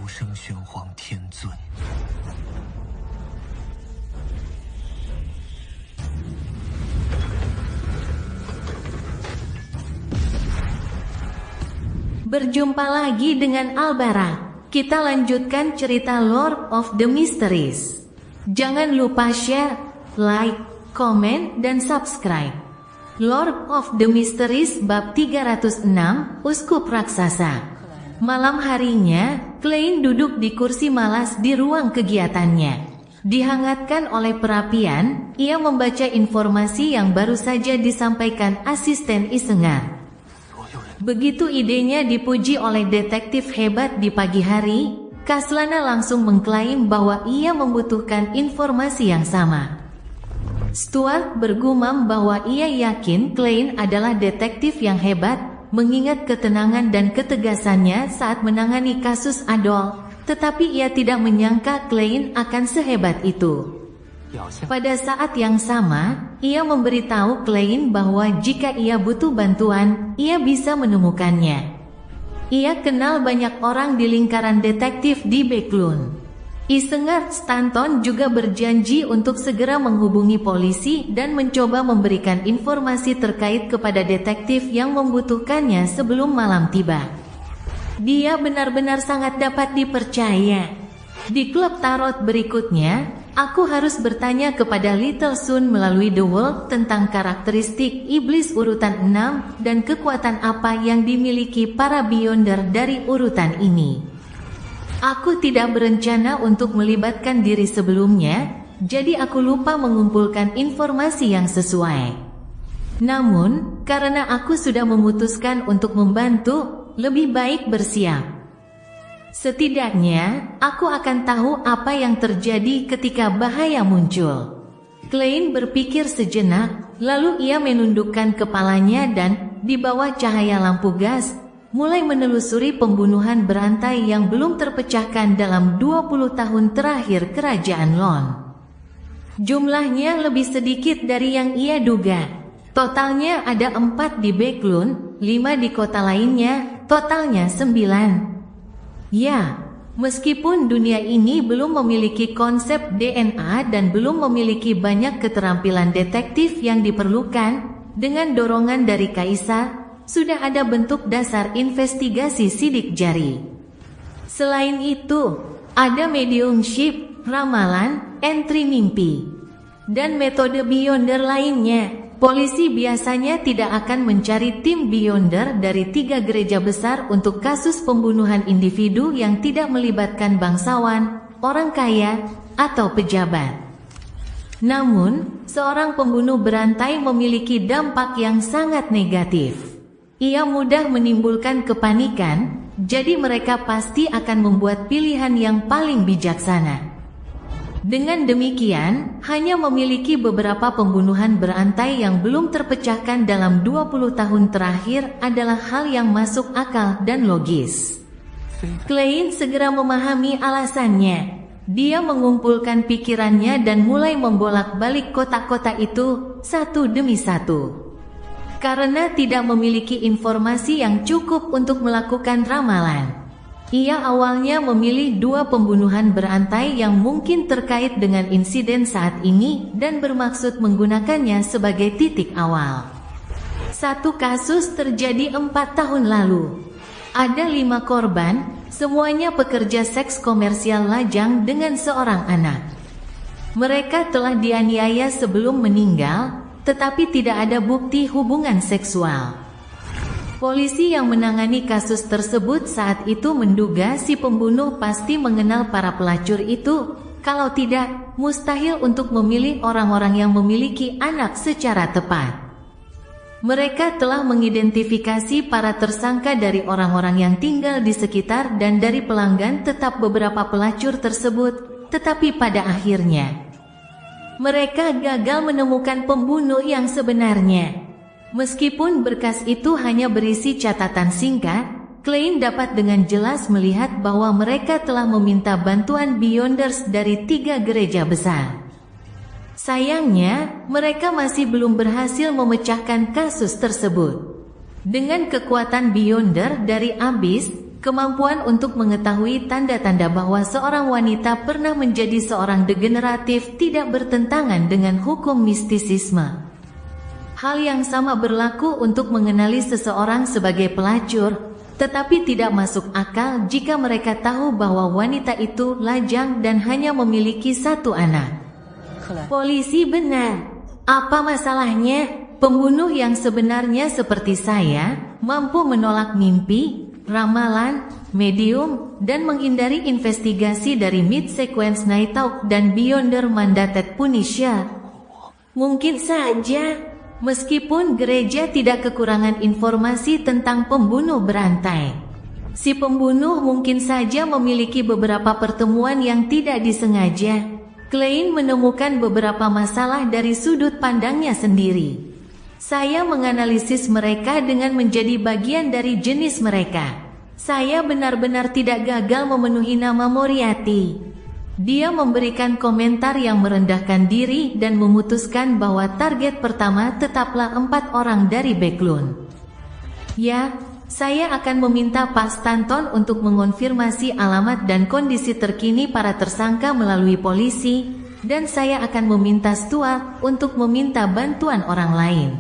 生玄黄天尊。Berjumpa lagi dengan Albara. Kita lanjutkan cerita Lord of the Mysteries. Jangan lupa share, like, komen, dan subscribe. Lord of the Mysteries bab 306, Uskup Raksasa. Malam harinya, Klein duduk di kursi malas di ruang kegiatannya. Dihangatkan oleh perapian, ia membaca informasi yang baru saja disampaikan asisten Isengar. Begitu idenya dipuji oleh detektif hebat di pagi hari, Kaslana langsung mengklaim bahwa ia membutuhkan informasi yang sama. Stuart bergumam bahwa ia yakin Klein adalah detektif yang hebat, mengingat ketenangan dan ketegasannya saat menangani kasus Adol, tetapi ia tidak menyangka Klein akan sehebat itu. Pada saat yang sama, ia memberitahu Klein bahwa jika ia butuh bantuan, ia bisa menemukannya. Ia kenal banyak orang di lingkaran detektif di Beklun. Isengard Stanton juga berjanji untuk segera menghubungi polisi dan mencoba memberikan informasi terkait kepada detektif yang membutuhkannya sebelum malam tiba. Dia benar-benar sangat dapat dipercaya. Di klub tarot berikutnya, aku harus bertanya kepada Little Sun melalui The World tentang karakteristik iblis urutan 6 dan kekuatan apa yang dimiliki para Beyonder dari urutan ini. Aku tidak berencana untuk melibatkan diri sebelumnya, jadi aku lupa mengumpulkan informasi yang sesuai. Namun, karena aku sudah memutuskan untuk membantu, lebih baik bersiap. Setidaknya, aku akan tahu apa yang terjadi ketika bahaya muncul. Klein berpikir sejenak, lalu ia menundukkan kepalanya dan, di bawah cahaya lampu gas, mulai menelusuri pembunuhan berantai yang belum terpecahkan dalam 20 tahun terakhir Kerajaan Lon. Jumlahnya lebih sedikit dari yang ia duga. Totalnya ada 4 di Beklun, 5 di kota lainnya, totalnya 9. Ya, meskipun dunia ini belum memiliki konsep DNA dan belum memiliki banyak keterampilan detektif yang diperlukan, dengan dorongan dari Kaisar, sudah ada bentuk dasar investigasi sidik jari. Selain itu, ada mediumship, ramalan, entry mimpi, dan metode Beyonder lainnya. Polisi biasanya tidak akan mencari tim Beyonder dari 3 gereja besar untuk kasus pembunuhan individu yang tidak melibatkan bangsawan, orang kaya, atau pejabat. Namun, seorang pembunuh berantai memiliki dampak yang sangat negatif. Ia mudah menimbulkan kepanikan, jadi mereka pasti akan membuat pilihan yang paling bijaksana. Dengan demikian, hanya memiliki beberapa pembunuhan berantai yang belum terpecahkan dalam 20 tahun terakhir adalah hal yang masuk akal dan logis. Klein segera memahami alasannya. Dia mengumpulkan pikirannya dan mulai membolak-balik kotak-kotak itu, satu demi satu. Karena tidak memiliki informasi yang cukup untuk melakukan ramalan, ia awalnya memilih 2 pembunuhan berantai yang mungkin terkait dengan insiden saat ini dan bermaksud menggunakannya sebagai titik awal. Satu kasus terjadi 4 tahun lalu. Ada 5 korban, semuanya pekerja seks komersial lajang dengan seorang anak. Mereka telah dianiaya sebelum meninggal, tetapi tidak ada bukti hubungan seksual. Polisi yang menangani kasus tersebut saat itu menduga si pembunuh pasti mengenal para pelacur itu, kalau tidak, mustahil untuk memilih orang-orang yang memiliki anak secara tepat. Mereka telah mengidentifikasi para tersangka dari orang-orang yang tinggal di sekitar dan dari pelanggan tetap beberapa pelacur tersebut, tetapi pada akhirnya, mereka gagal menemukan pembunuh yang sebenarnya. Meskipun berkas itu hanya berisi catatan singkat, Klein dapat dengan jelas melihat bahwa mereka telah meminta bantuan Beyonders dari 3 gereja besar. Sayangnya, mereka masih belum berhasil memecahkan kasus tersebut. Dengan kekuatan Beyonder dari Abyss, Kemampuan untuk mengetahui tanda-tanda bahwa seorang wanita pernah menjadi seorang degeneratif tidak bertentangan dengan hukum mistisisme. Hal yang sama berlaku untuk mengenali seseorang sebagai pelacur, tetapi tidak masuk akal jika mereka tahu bahwa wanita itu lajang dan hanya memiliki satu anak. Polisi benar. Apa masalahnya? Pembunuh yang sebenarnya seperti saya, mampu menolak mimpi, ramalan, medium, dan menghindari investigasi dari mid-sequence night talk dan beyonder mandated punisher. Mungkin saja, meskipun gereja tidak kekurangan informasi tentang pembunuh berantai. Si pembunuh mungkin saja memiliki beberapa pertemuan yang tidak disengaja. Klein menemukan beberapa masalah dari sudut pandangnya sendiri. Saya menganalisis mereka dengan menjadi bagian dari jenis mereka. Saya benar-benar tidak gagal memenuhi nama Moriarty. Dia memberikan komentar yang merendahkan diri dan memutuskan bahwa target pertama tetaplah 4 orang dari Backlund. Ya, saya akan meminta Pak Stanton untuk mengonfirmasi alamat dan kondisi terkini para tersangka melalui polisi, dan saya akan meminta Stuart untuk meminta bantuan orang lain.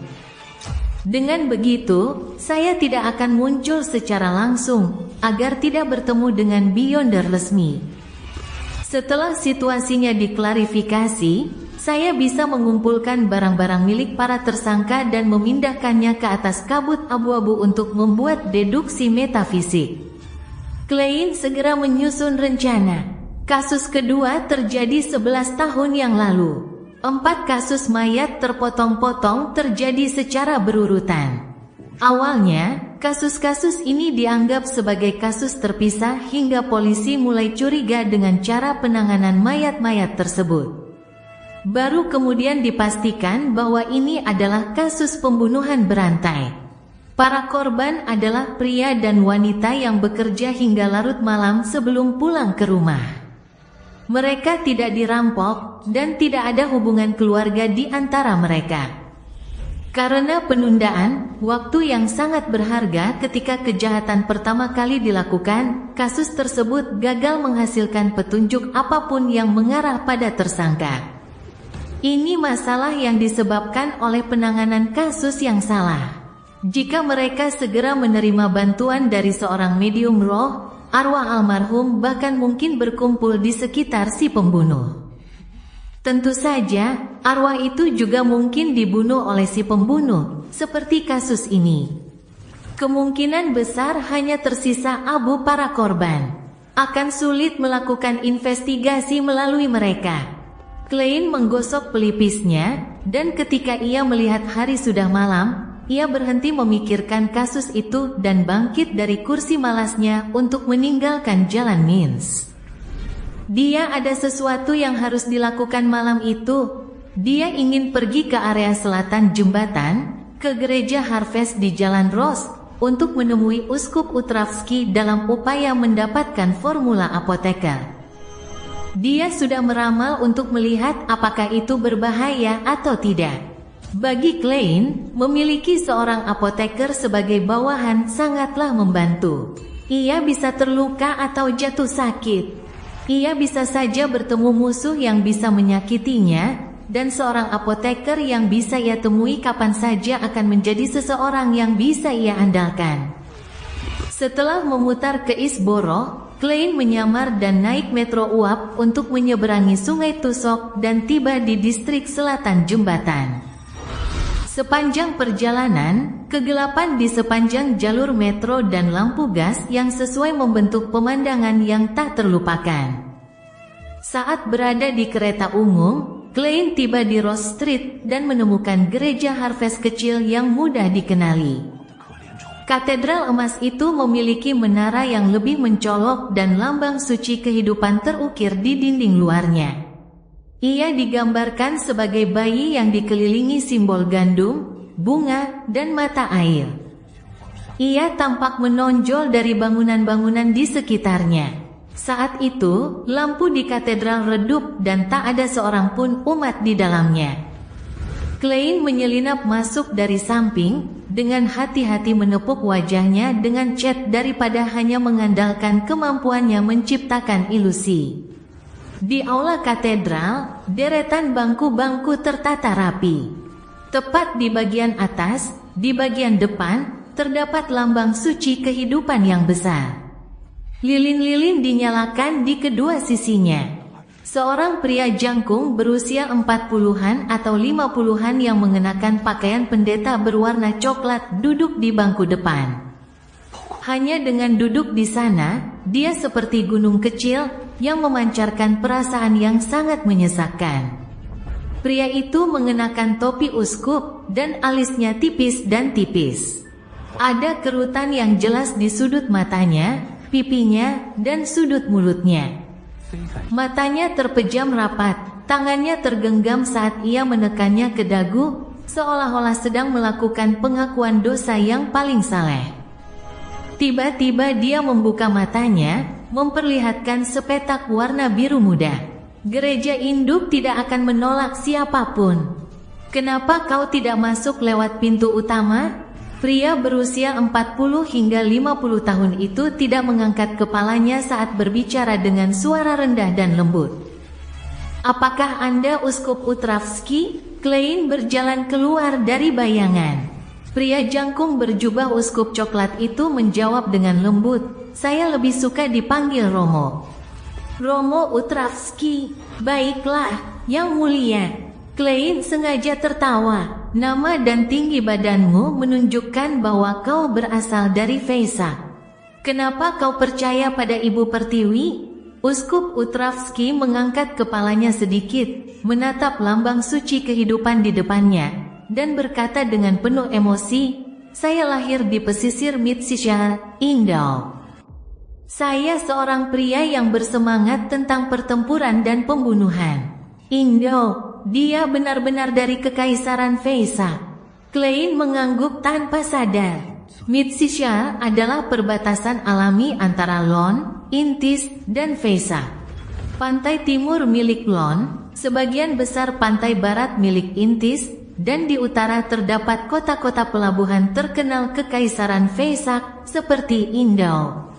Dengan begitu, saya tidak akan muncul secara langsung, agar tidak bertemu dengan beyonder resmi. Setelah situasinya diklarifikasi, saya bisa mengumpulkan barang-barang milik para tersangka dan memindahkannya ke atas kabut abu-abu untuk membuat deduksi metafisik. Klein segera menyusun rencana. Kasus kedua terjadi 11 tahun yang lalu. 4 kasus mayat terpotong-potong terjadi secara berurutan. Awalnya, kasus-kasus ini dianggap sebagai kasus terpisah hingga polisi mulai curiga dengan cara penanganan mayat-mayat tersebut. Baru kemudian dipastikan bahwa ini adalah kasus pembunuhan berantai. Para korban adalah pria dan wanita yang bekerja hingga larut malam sebelum pulang ke rumah. Mereka tidak dirampok, dan tidak ada hubungan keluarga di antara mereka. Karena penundaan, waktu yang sangat berharga ketika kejahatan pertama kali dilakukan, kasus tersebut gagal menghasilkan petunjuk apapun yang mengarah pada tersangka. Ini masalah yang disebabkan oleh penanganan kasus yang salah. Jika mereka segera menerima bantuan dari seorang medium roh, arwah almarhum bahkan mungkin berkumpul di sekitar si pembunuh. Tentu saja, arwah itu juga mungkin dibunuh oleh si pembunuh, seperti kasus ini. Kemungkinan besar hanya tersisa abu para korban. Akan sulit melakukan investigasi melalui mereka. Klein menggosok pelipisnya, dan ketika ia melihat hari sudah malam, ia berhenti memikirkan kasus itu dan bangkit dari kursi malasnya untuk meninggalkan jalan Mins. Dia ada sesuatu yang harus dilakukan malam itu. Dia ingin pergi ke area selatan jembatan, ke gereja Harvest di Jalan Ross, untuk menemui Uskup Utravsky dalam upaya mendapatkan formula apoteker. Dia sudah meramal untuk melihat apakah itu berbahaya atau tidak. Bagi Klein, memiliki seorang apoteker sebagai bawahan sangatlah membantu. Ia bisa terluka atau jatuh sakit. Ia bisa saja bertemu musuh yang bisa menyakitinya, dan seorang apoteker yang bisa ia temui kapan saja akan menjadi seseorang yang bisa ia andalkan. Setelah memutar ke Eastborough, Klein menyamar dan naik metro uap untuk menyeberangi Sungai Tusok dan tiba di distrik selatan jembatan. Sepanjang perjalanan, kegelapan di sepanjang jalur metro dan lampu gas yang sesuai membentuk pemandangan yang tak terlupakan. Saat berada di kereta umum, Klein tiba di Ross Street dan menemukan gereja Harvest kecil yang mudah dikenali. Katedral emas itu memiliki menara yang lebih mencolok dan lambang suci kehidupan terukir di dinding luarnya. Ia digambarkan sebagai bayi yang dikelilingi simbol gandum, bunga, dan mata air. Ia tampak menonjol dari bangunan-bangunan di sekitarnya. Saat itu, lampu di katedral redup dan tak ada seorang pun umat di dalamnya. Klein menyelinap masuk dari samping, dengan hati-hati menepuk wajahnya dengan cat daripada hanya mengandalkan kemampuannya menciptakan ilusi. Di aula katedral, deretan bangku-bangku tertata rapi. Tepat di bagian atas, di bagian depan, terdapat lambang suci kehidupan yang besar. Lilin-lilin dinyalakan di kedua sisinya. Seorang pria jangkung berusia 40-an atau 50-an yang mengenakan pakaian pendeta berwarna coklat duduk di bangku depan. Hanya dengan duduk di sana, dia seperti gunung kecil yang memancarkan perasaan yang sangat menyesakkan. Pria itu mengenakan topi uskup dan alisnya tipis dan tipis. Ada kerutan yang jelas di sudut matanya, pipinya, dan sudut mulutnya. Matanya terpejam rapat, tangannya tergenggam saat ia menekannya ke dagu, seolah-olah sedang melakukan pengakuan dosa yang paling saleh. Tiba-tiba dia membuka matanya, memperlihatkan sepetak warna biru muda. Gereja induk tidak akan menolak siapapun. Kenapa kau tidak masuk lewat pintu utama? Pria berusia 40 hingga 50 tahun itu tidak mengangkat kepalanya saat berbicara dengan suara rendah dan lembut. Apakah Anda Uskup Utravsky? Klein berjalan keluar dari bayangan. Pria jangkung berjubah uskup coklat itu menjawab dengan lembut, "Saya lebih suka dipanggil Romo." "Romo Utravsky, baiklah, Yang Mulia." Klein sengaja tertawa. "Nama dan tinggi badanmu menunjukkan bahwa kau berasal dari Vesak. Kenapa kau percaya pada Ibu Pertiwi?" Uskup Utravsky mengangkat kepalanya sedikit, menatap lambang suci kehidupan di depannya, dan berkata dengan penuh emosi, "Saya lahir di pesisir Mitsisha, Indal. Saya seorang pria yang bersemangat tentang pertempuran dan pembunuhan. Indo, dia benar-benar dari Kekaisaran Vesak." Klein mengangguk tanpa sadar. Mitsisha adalah perbatasan alami antara Lon, Intis, dan Vesak. Pantai timur milik Lon, sebagian besar pantai barat milik Intis, dan di utara terdapat kota-kota pelabuhan terkenal Kekaisaran Vesak seperti Indau.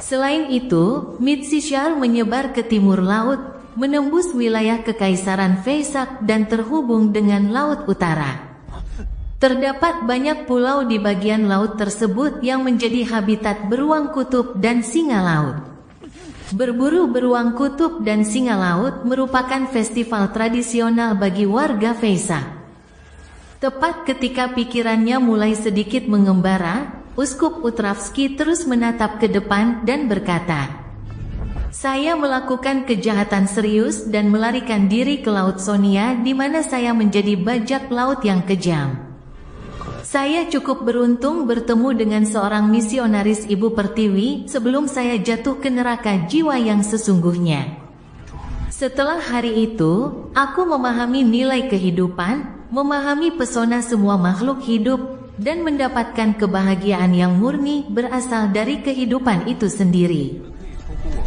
Selain itu, Mitsisha menyebar ke timur laut, menembus wilayah Kekaisaran Vesak dan terhubung dengan Laut Utara. Terdapat banyak pulau di bagian laut tersebut yang menjadi habitat beruang kutub dan singa laut. Berburu beruang kutub dan singa laut merupakan festival tradisional bagi warga Vesak. Tepat ketika pikirannya mulai sedikit mengembara, Uskup Utravsky terus menatap ke depan dan berkata, "Saya melakukan kejahatan serius dan melarikan diri ke Laut Sonia di mana saya menjadi bajak laut yang kejam. Saya cukup beruntung bertemu dengan seorang misionaris Ibu Pertiwi sebelum saya jatuh ke neraka jiwa yang sesungguhnya. Setelah hari itu, aku memahami nilai kehidupan, memahami pesona semua makhluk hidup, dan mendapatkan kebahagiaan yang murni berasal dari kehidupan itu sendiri.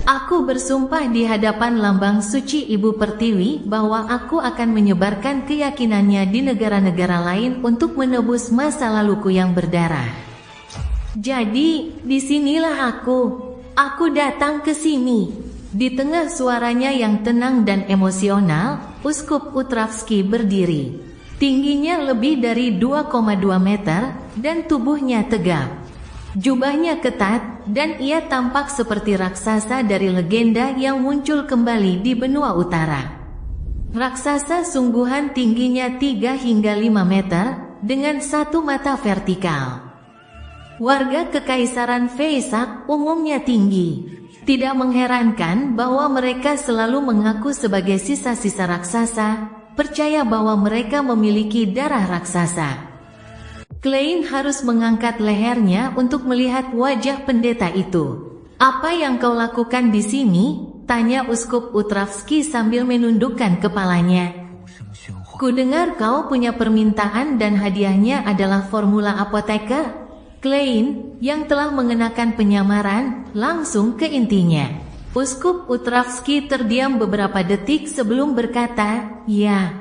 Aku bersumpah di hadapan lambang suci Ibu Pertiwi bahwa aku akan menyebarkan keyakinannya di negara-negara lain untuk menebus masa laluku yang berdarah. Jadi, disinilah aku datang ke sini." Di tengah suaranya yang tenang dan emosional, Uskup Utravsky berdiri. Tingginya lebih dari 2,2 meter, dan tubuhnya tegap. Jubahnya ketat, dan ia tampak seperti raksasa dari legenda yang muncul kembali di benua utara. Raksasa sungguhan tingginya 3 hingga 5 meter, dengan satu mata vertikal. Warga Kekaisaran Vesak umumnya tinggi. Tidak mengherankan bahwa mereka selalu mengaku sebagai sisa-sisa raksasa, percaya bahwa mereka memiliki darah raksasa. Klein harus mengangkat lehernya untuk melihat wajah pendeta itu. "Apa yang kau lakukan di sini?" tanya Uskup Utravsky sambil menundukkan kepalanya. "Kudengar kau punya permintaan dan hadiahnya adalah formula apoteker." Klein, yang telah mengenakan penyamaran, langsung ke intinya. Uskup Utravsky terdiam beberapa detik sebelum berkata, "Ya."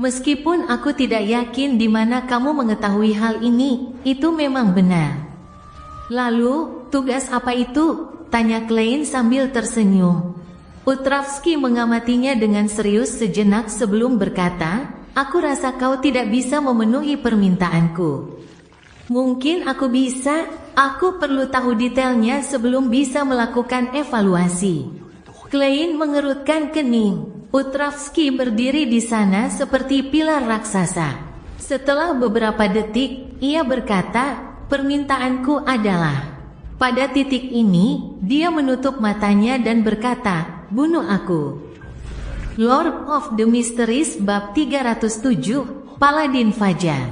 Meskipun aku tidak yakin di mana kamu mengetahui hal ini, itu memang benar. Lalu, tugas apa itu? Tanya Klein sambil tersenyum. Utravsky mengamatinya dengan serius sejenak sebelum berkata, aku rasa kau tidak bisa memenuhi permintaanku. Mungkin aku bisa, aku perlu tahu detailnya sebelum bisa melakukan evaluasi. Klein mengerutkan kening. Utravsky berdiri di sana seperti pilar raksasa. Setelah beberapa detik, ia berkata, permintaanku adalah... Pada titik ini, dia menutup matanya dan berkata, bunuh aku. Lord of the Mysteries bab 307, Paladin Fajar.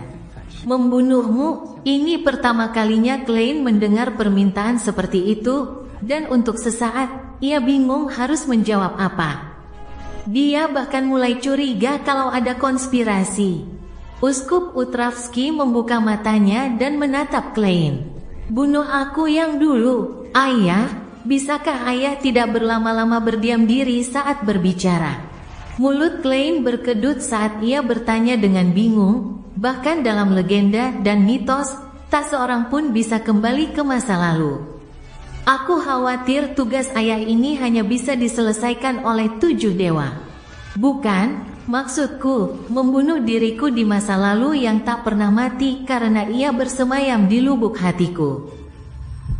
Membunuhmu, ini pertama kalinya Klein mendengar permintaan seperti itu, dan untuk sesaat, ia bingung harus menjawab apa. Dia bahkan mulai curiga kalau ada konspirasi. Uskup Utravsky membuka matanya dan menatap Klein. Bunuh aku yang dulu, ayah. Bisakah ayah tidak berlama-lama berdiam diri saat berbicara? Mulut Klein berkedut saat ia bertanya dengan bingung. Bahkan dalam legenda dan mitos, tak seorang pun bisa kembali ke masa lalu. Aku khawatir tugas ayah ini hanya bisa diselesaikan oleh 7 dewa. Bukan, maksudku, membunuh diriku di masa lalu yang tak pernah mati karena ia bersemayam di lubuk hatiku.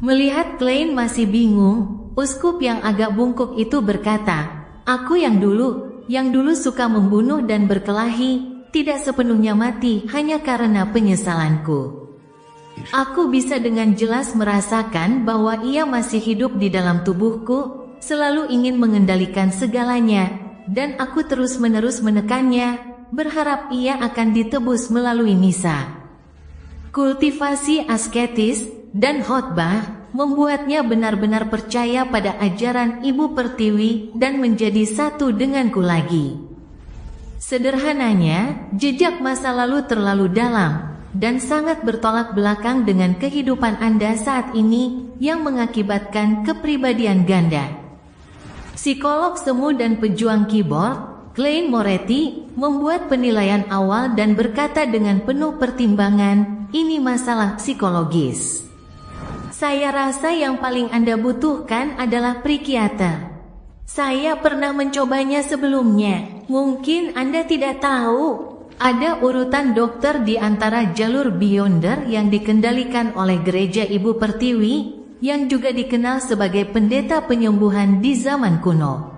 Melihat Klein masih bingung, uskup yang agak bungkuk itu berkata, aku yang dulu suka membunuh dan berkelahi, tidak sepenuhnya mati hanya karena penyesalanku. Aku bisa dengan jelas merasakan bahwa ia masih hidup di dalam tubuhku, selalu ingin mengendalikan segalanya, dan aku terus-menerus menekannya, berharap ia akan ditebus melalui misa. Kultivasi asketis dan khotbah membuatnya benar-benar percaya pada ajaran Ibu Pertiwi dan menjadi satu denganku lagi. Sederhananya, jejak masa lalu terlalu dalam dan sangat bertolak belakang dengan kehidupan Anda saat ini yang mengakibatkan kepribadian ganda. Psikolog semu dan pejuang keyboard, Klein Moretti, membuat penilaian awal dan berkata dengan penuh pertimbangan, ini masalah psikologis. Saya rasa yang paling Anda butuhkan adalah psikiater. Saya pernah mencobanya sebelumnya. Mungkin Anda tidak tahu. Ada urutan dokter di antara jalur Beyonder yang dikendalikan oleh Gereja Ibu Pertiwi, yang juga dikenal sebagai pendeta penyembuhan di zaman kuno.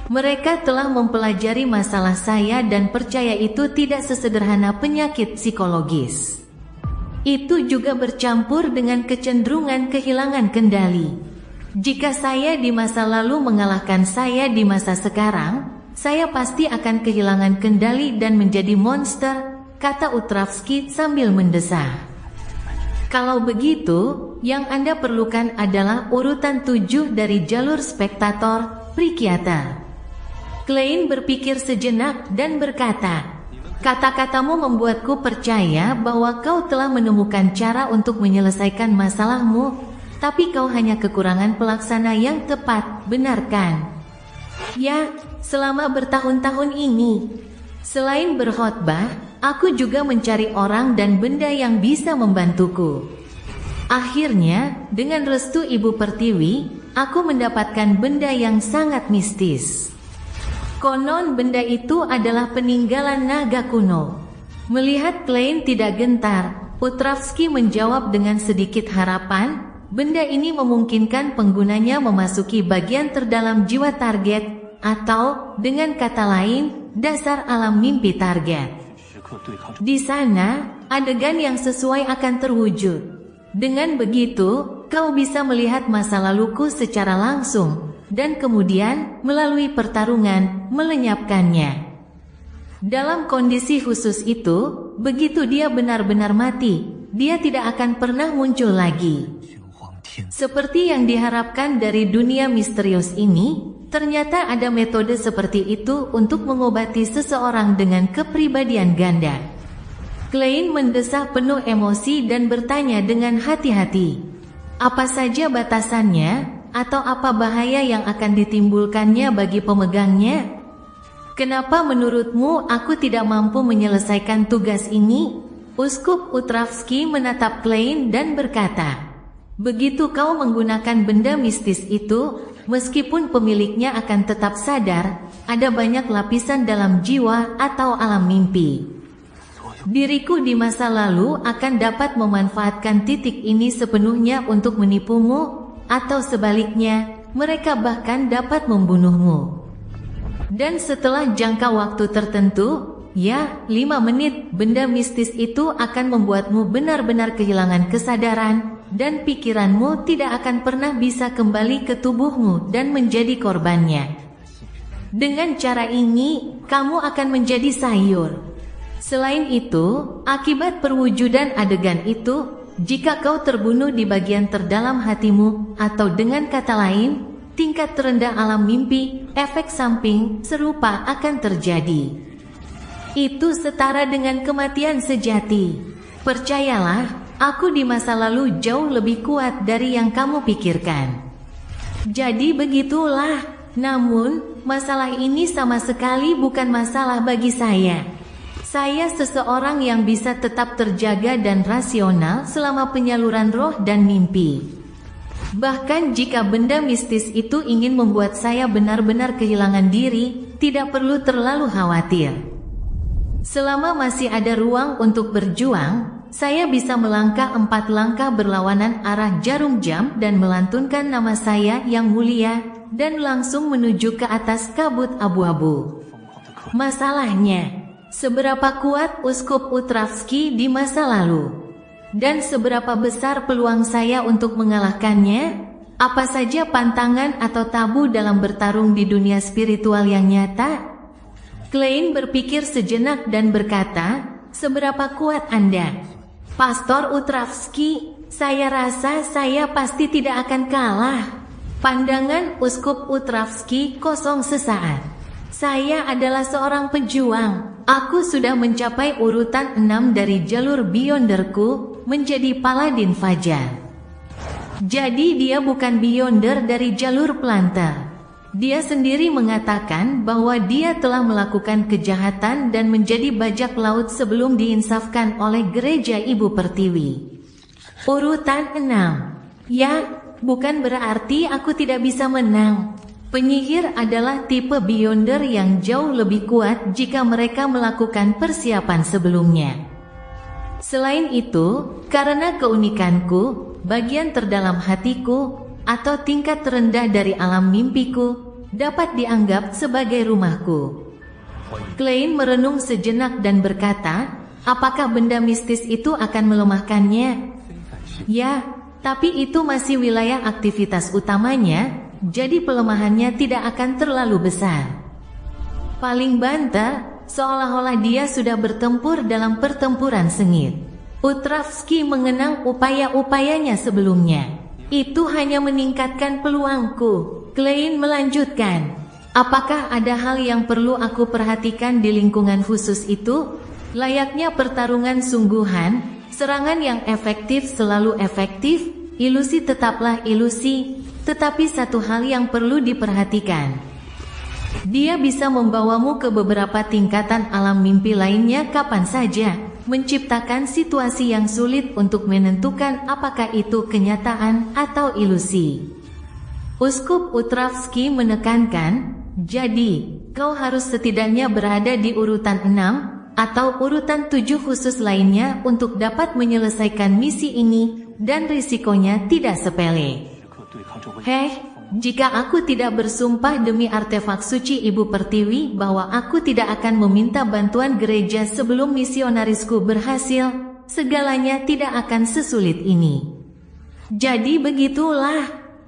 Mereka telah mempelajari masalah saya dan percaya itu tidak sesederhana penyakit psikologis. Itu juga bercampur dengan kecenderungan kehilangan kendali. Jika saya di masa lalu mengalahkan saya di masa sekarang, saya pasti akan kehilangan kendali dan menjadi monster, kata Utravsky sambil mendesah. Kalau begitu, yang Anda perlukan adalah urutan 7 dari jalur spektator, psikiater. Klein berpikir sejenak dan berkata, kata-katamu membuatku percaya bahwa kau telah menemukan cara untuk menyelesaikan masalahmu, tapi kau hanya kekurangan pelaksana yang tepat, benar kan? Ya, selama bertahun-tahun ini. Selain berkhotbah, aku juga mencari orang dan benda yang bisa membantuku. Akhirnya, dengan restu Ibu Pertiwi, aku mendapatkan benda yang sangat mistis. Konon benda itu adalah peninggalan naga kuno. Melihat Klein tidak gentar, Utravsky menjawab dengan sedikit harapan, benda ini memungkinkan penggunanya memasuki bagian terdalam jiwa target, atau dengan kata lain, dasar alam mimpi target. Di sana, adegan yang sesuai akan terwujud. Dengan begitu, kau bisa melihat masa laluku secara langsung, dan kemudian, melalui pertarungan, melenyapkannya. Dalam kondisi khusus itu, begitu dia benar-benar mati, dia tidak akan pernah muncul lagi. Seperti yang diharapkan dari dunia misterius ini, ternyata ada metode seperti itu untuk mengobati seseorang dengan kepribadian ganda. Klein mendesah penuh emosi dan bertanya dengan hati-hati. Apa saja batasannya? Atau apa bahaya yang akan ditimbulkannya bagi pemegangnya? Kenapa menurutmu aku tidak mampu menyelesaikan tugas ini? Uskup Utravsky menatap Klein dan berkata, begitu kau menggunakan benda mistis itu, meskipun pemiliknya akan tetap sadar, ada banyak lapisan dalam jiwa atau alam mimpi. Diriku di masa lalu akan dapat memanfaatkan titik ini sepenuhnya untuk menipumu, atau sebaliknya, mereka bahkan dapat membunuhmu. Dan setelah jangka waktu tertentu, ya, 5 menit, benda mistis itu akan membuatmu benar-benar kehilangan kesadaran, dan pikiranmu tidak akan pernah bisa kembali ke tubuhmu dan menjadi korbannya. Dengan cara ini, kamu akan menjadi sayur. Selain itu, akibat perwujudan adegan itu, jika kau terbunuh di bagian terdalam hatimu, atau dengan kata lain, tingkat terendah alam mimpi, efek samping serupa akan terjadi. Itu setara dengan kematian sejati. Percayalah, aku di masa lalu jauh lebih kuat dari yang kamu pikirkan. Jadi begitulah, namun, masalah ini sama sekali bukan masalah bagi saya. Saya seseorang yang bisa tetap terjaga dan rasional selama penyaluran roh dan mimpi. Bahkan jika benda mistis itu ingin membuat saya benar-benar kehilangan diri, tidak perlu terlalu khawatir. Selama masih ada ruang untuk berjuang, saya bisa melangkah 4 langkah berlawanan arah jarum jam dan melantunkan nama saya yang mulia, dan langsung menuju ke atas kabut abu-abu. Masalahnya, seberapa kuat Uskup Utravsky di masa lalu? Dan seberapa besar peluang saya untuk mengalahkannya? Apa saja pantangan atau tabu dalam bertarung di dunia spiritual yang nyata? Klein berpikir sejenak dan berkata, seberapa kuat Anda? Pastor Utravsky, saya rasa saya pasti tidak akan kalah. Pandangan Uskup Utravsky kosong sesaat. Saya adalah seorang pejuang. Aku sudah mencapai urutan 6 dari jalur Beyonderku, menjadi Paladin Fajar. Jadi dia bukan Beyonder dari jalur Planter. Dia sendiri mengatakan bahwa dia telah melakukan kejahatan dan menjadi bajak laut sebelum diinsafkan oleh Gereja Ibu Pertiwi. Urutan 6. Ya, bukan berarti aku tidak bisa menang. Penyihir adalah tipe Beyonder yang jauh lebih kuat jika mereka melakukan persiapan sebelumnya. Selain itu, karena keunikanku, bagian terdalam hatiku, atau tingkat terendah dari alam mimpiku, dapat dianggap sebagai rumahku. Klein merenung sejenak dan berkata, apakah benda mistis itu akan melemahkannya? Ya, tapi itu masih wilayah aktivitas utamanya, jadi pelemahannya tidak akan terlalu besar. Paling banter, seolah-olah dia sudah bertempur dalam pertempuran sengit. Utravsky mengenang upaya-upayanya sebelumnya. Itu hanya meningkatkan peluangku. Klein melanjutkan, apakah ada hal yang perlu aku perhatikan di lingkungan khusus itu? Layaknya pertarungan sungguhan, serangan yang efektif selalu efektif, ilusi tetaplah ilusi. Tetapi satu hal yang perlu diperhatikan. Dia bisa membawamu ke beberapa tingkatan alam mimpi lainnya kapan saja, menciptakan situasi yang sulit untuk menentukan apakah itu kenyataan atau ilusi. Uskup Utravsky menekankan, jadi, kau harus setidaknya berada di urutan 6, atau urutan 7 khusus lainnya untuk dapat menyelesaikan misi ini, dan risikonya tidak sepele. Heh, jika aku tidak bersumpah demi artefak suci Ibu Pertiwi bahwa aku tidak akan meminta bantuan gereja sebelum misionarisku berhasil, segalanya tidak akan sesulit ini. Jadi begitulah,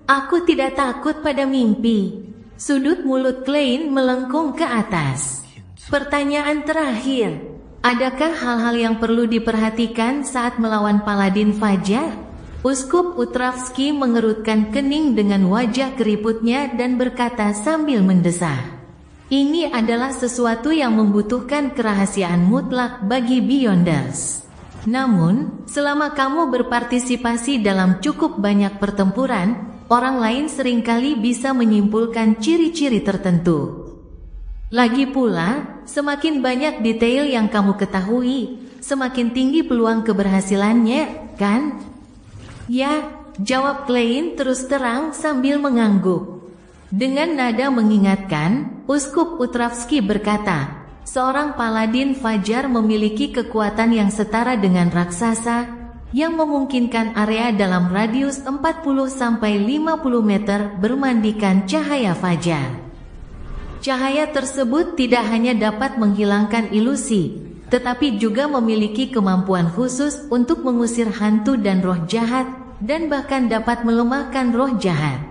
aku tidak takut pada mimpi. Sudut mulut Klein melengkung ke atas. Pertanyaan terakhir, adakah hal-hal yang perlu diperhatikan saat melawan Paladin Fajar? Uskup Utravsky mengerutkan kening dengan wajah keriputnya dan berkata sambil mendesah. Ini adalah sesuatu yang membutuhkan kerahasiaan mutlak bagi Beyonders. Namun, selama kamu berpartisipasi dalam cukup banyak pertempuran, orang lain seringkali bisa menyimpulkan ciri-ciri tertentu. Lagi pula, semakin banyak detail yang kamu ketahui, semakin tinggi peluang keberhasilannya, kan? Ya, jawab Klein terus terang sambil mengangguk. Dengan nada mengingatkan, Uskup Utravski berkata, seorang paladin fajar memiliki kekuatan yang setara dengan raksasa, yang memungkinkan area dalam radius 40-50 meter bermandikan cahaya fajar. Cahaya tersebut tidak hanya dapat menghilangkan ilusi, tetapi juga memiliki kemampuan khusus untuk mengusir hantu dan roh jahat, dan bahkan dapat melemahkan roh jahat.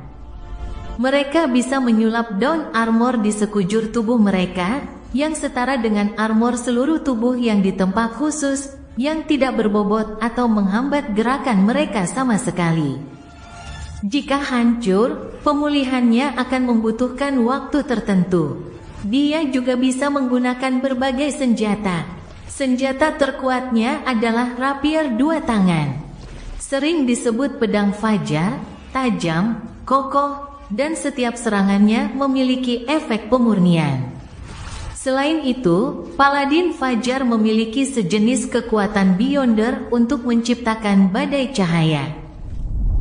Mereka bisa menyulap daun armor di sekujur tubuh mereka, yang setara dengan armor seluruh tubuh yang ditempa khusus, yang tidak berbobot atau menghambat gerakan mereka sama sekali. Jika hancur, pemulihannya akan membutuhkan waktu tertentu. Dia juga bisa menggunakan berbagai senjata. Senjata terkuatnya adalah rapier 2 tangan. Sering disebut pedang fajar, tajam, kokoh, dan setiap serangannya memiliki efek pemurnian. Selain itu, Paladin Fajar memiliki sejenis kekuatan Beyonder untuk menciptakan badai cahaya.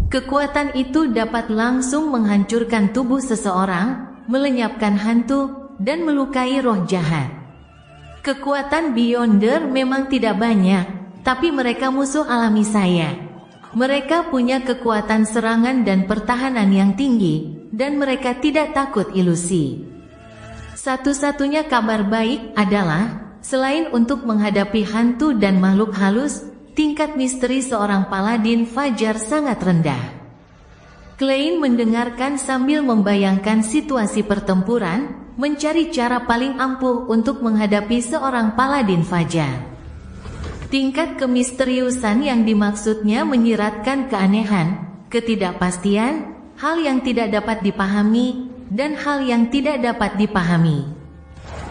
Kekuatan itu dapat langsung menghancurkan tubuh seseorang, melenyapkan hantu, dan melukai roh jahat. Kekuatan Beyonder memang tidak banyak, tapi mereka musuh alami saya. Mereka punya kekuatan serangan dan pertahanan yang tinggi, dan mereka tidak takut ilusi. Satu-satunya kabar baik adalah, selain untuk menghadapi hantu dan makhluk halus, tingkat misteri seorang paladin fajar sangat rendah. Klein mendengarkan sambil membayangkan situasi pertempuran, mencari cara paling ampuh untuk menghadapi seorang paladin fajar. Tingkat kemisteriusan yang dimaksudnya menyiratkan keanehan, ketidakpastian, hal yang tidak dapat dipahami, dan hal yang tidak dapat dipahami.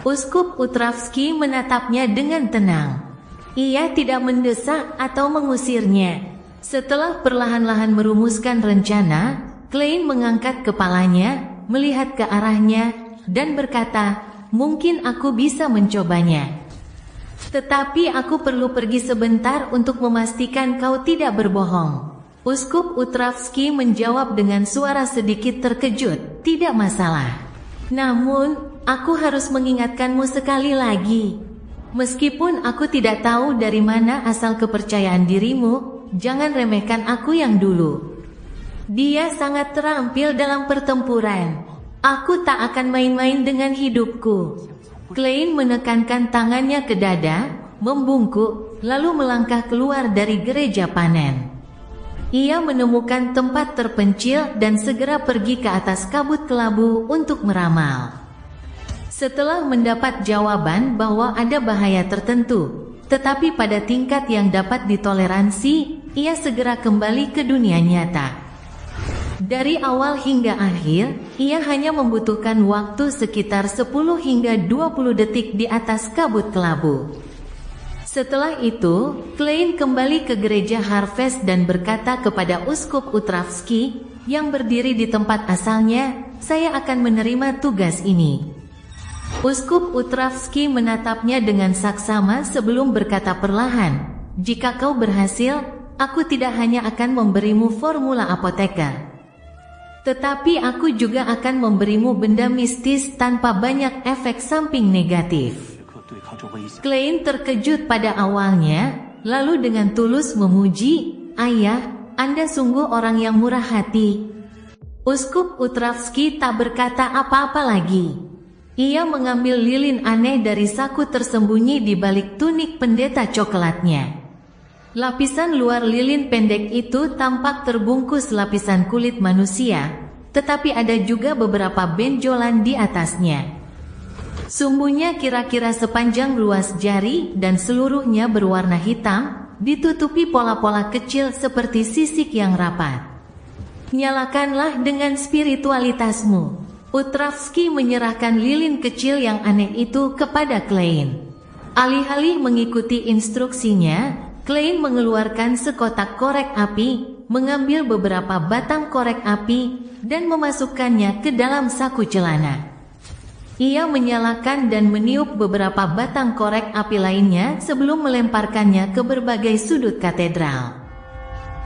Uskup Utravski menatapnya dengan tenang. Ia tidak mendesak atau mengusirnya. Setelah perlahan-lahan merumuskan rencana, Klein mengangkat kepalanya, melihat ke arahnya, dan berkata, "Mungkin aku bisa mencobanya. Tetapi aku perlu pergi sebentar untuk memastikan kau tidak berbohong." Uskup Utravski menjawab dengan suara sedikit terkejut, "Tidak masalah. Namun, aku harus mengingatkanmu sekali lagi. Meskipun aku tidak tahu dari mana asal kepercayaan dirimu, jangan remehkan aku yang dulu. Dia sangat terampil dalam pertempuran. Aku tak akan main-main dengan hidupku." Klein menekankan tangannya ke dada, membungkuk, lalu melangkah keluar dari gereja panen. Ia menemukan tempat terpencil dan segera pergi ke atas kabut kelabu untuk meramal. Setelah mendapat jawaban bahwa ada bahaya tertentu, tetapi pada tingkat yang dapat ditoleransi, ia segera kembali ke dunia nyata. Dari awal hingga akhir, ia hanya membutuhkan waktu sekitar 10 hingga 20 detik di atas kabut kelabu. Setelah itu, Klein kembali ke gereja Harvest dan berkata kepada Uskup Utravski, yang berdiri di tempat asalnya, "Saya akan menerima tugas ini." Uskup Utravski menatapnya dengan saksama sebelum berkata perlahan, "Jika kau berhasil, aku tidak hanya akan memberimu formula apoteker, tetapi aku juga akan memberimu benda mistis tanpa banyak efek samping negatif." Klein terkejut pada awalnya, lalu dengan tulus memuji, "Ayah, Anda sungguh orang yang murah hati." Uskup Utravski tak berkata apa-apa lagi. Ia mengambil lilin aneh dari saku tersembunyi di balik tunik pendeta coklatnya. Lapisan luar lilin pendek itu tampak terbungkus lapisan kulit manusia, tetapi ada juga beberapa benjolan di atasnya. Sumbunya kira-kira sepanjang ruas jari dan seluruhnya berwarna hitam, ditutupi pola-pola kecil seperti sisik yang rapat. "Nyalakanlah dengan spiritualitasmu." Utravski menyerahkan lilin kecil yang aneh itu kepada Klein. Alih-alih mengikuti instruksinya, Klein mengeluarkan sekotak korek api, mengambil beberapa batang korek api, dan memasukkannya ke dalam saku celana. Ia menyalakan dan meniup beberapa batang korek api lainnya sebelum melemparkannya ke berbagai sudut katedral.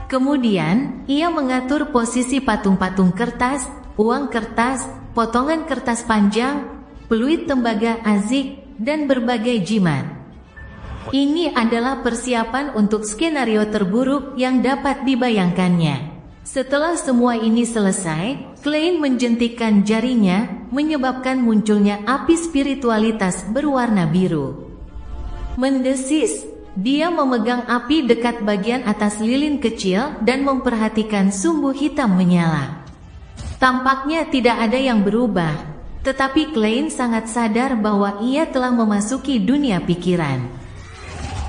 Kemudian, ia mengatur posisi patung-patung kertas, uang kertas, potongan kertas panjang, peluit tembaga azik, dan berbagai jimat. Ini adalah persiapan untuk skenario terburuk yang dapat dibayangkannya. Setelah semua ini selesai, Klein menjentikkan jarinya, menyebabkan munculnya api spiritualitas berwarna biru. Mendesis, dia memegang api dekat bagian atas lilin kecil dan memperhatikan sumbu hitam menyala. Tampaknya tidak ada yang berubah, tetapi Klein sangat sadar bahwa ia telah memasuki dunia pikiran.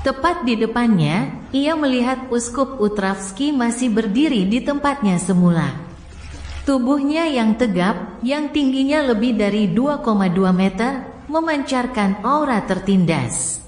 Tepat di depannya, ia melihat Uskup Utravsky masih berdiri di tempatnya semula. Tubuhnya yang tegap, yang tingginya lebih dari 2,2 meter, memancarkan aura tertindas.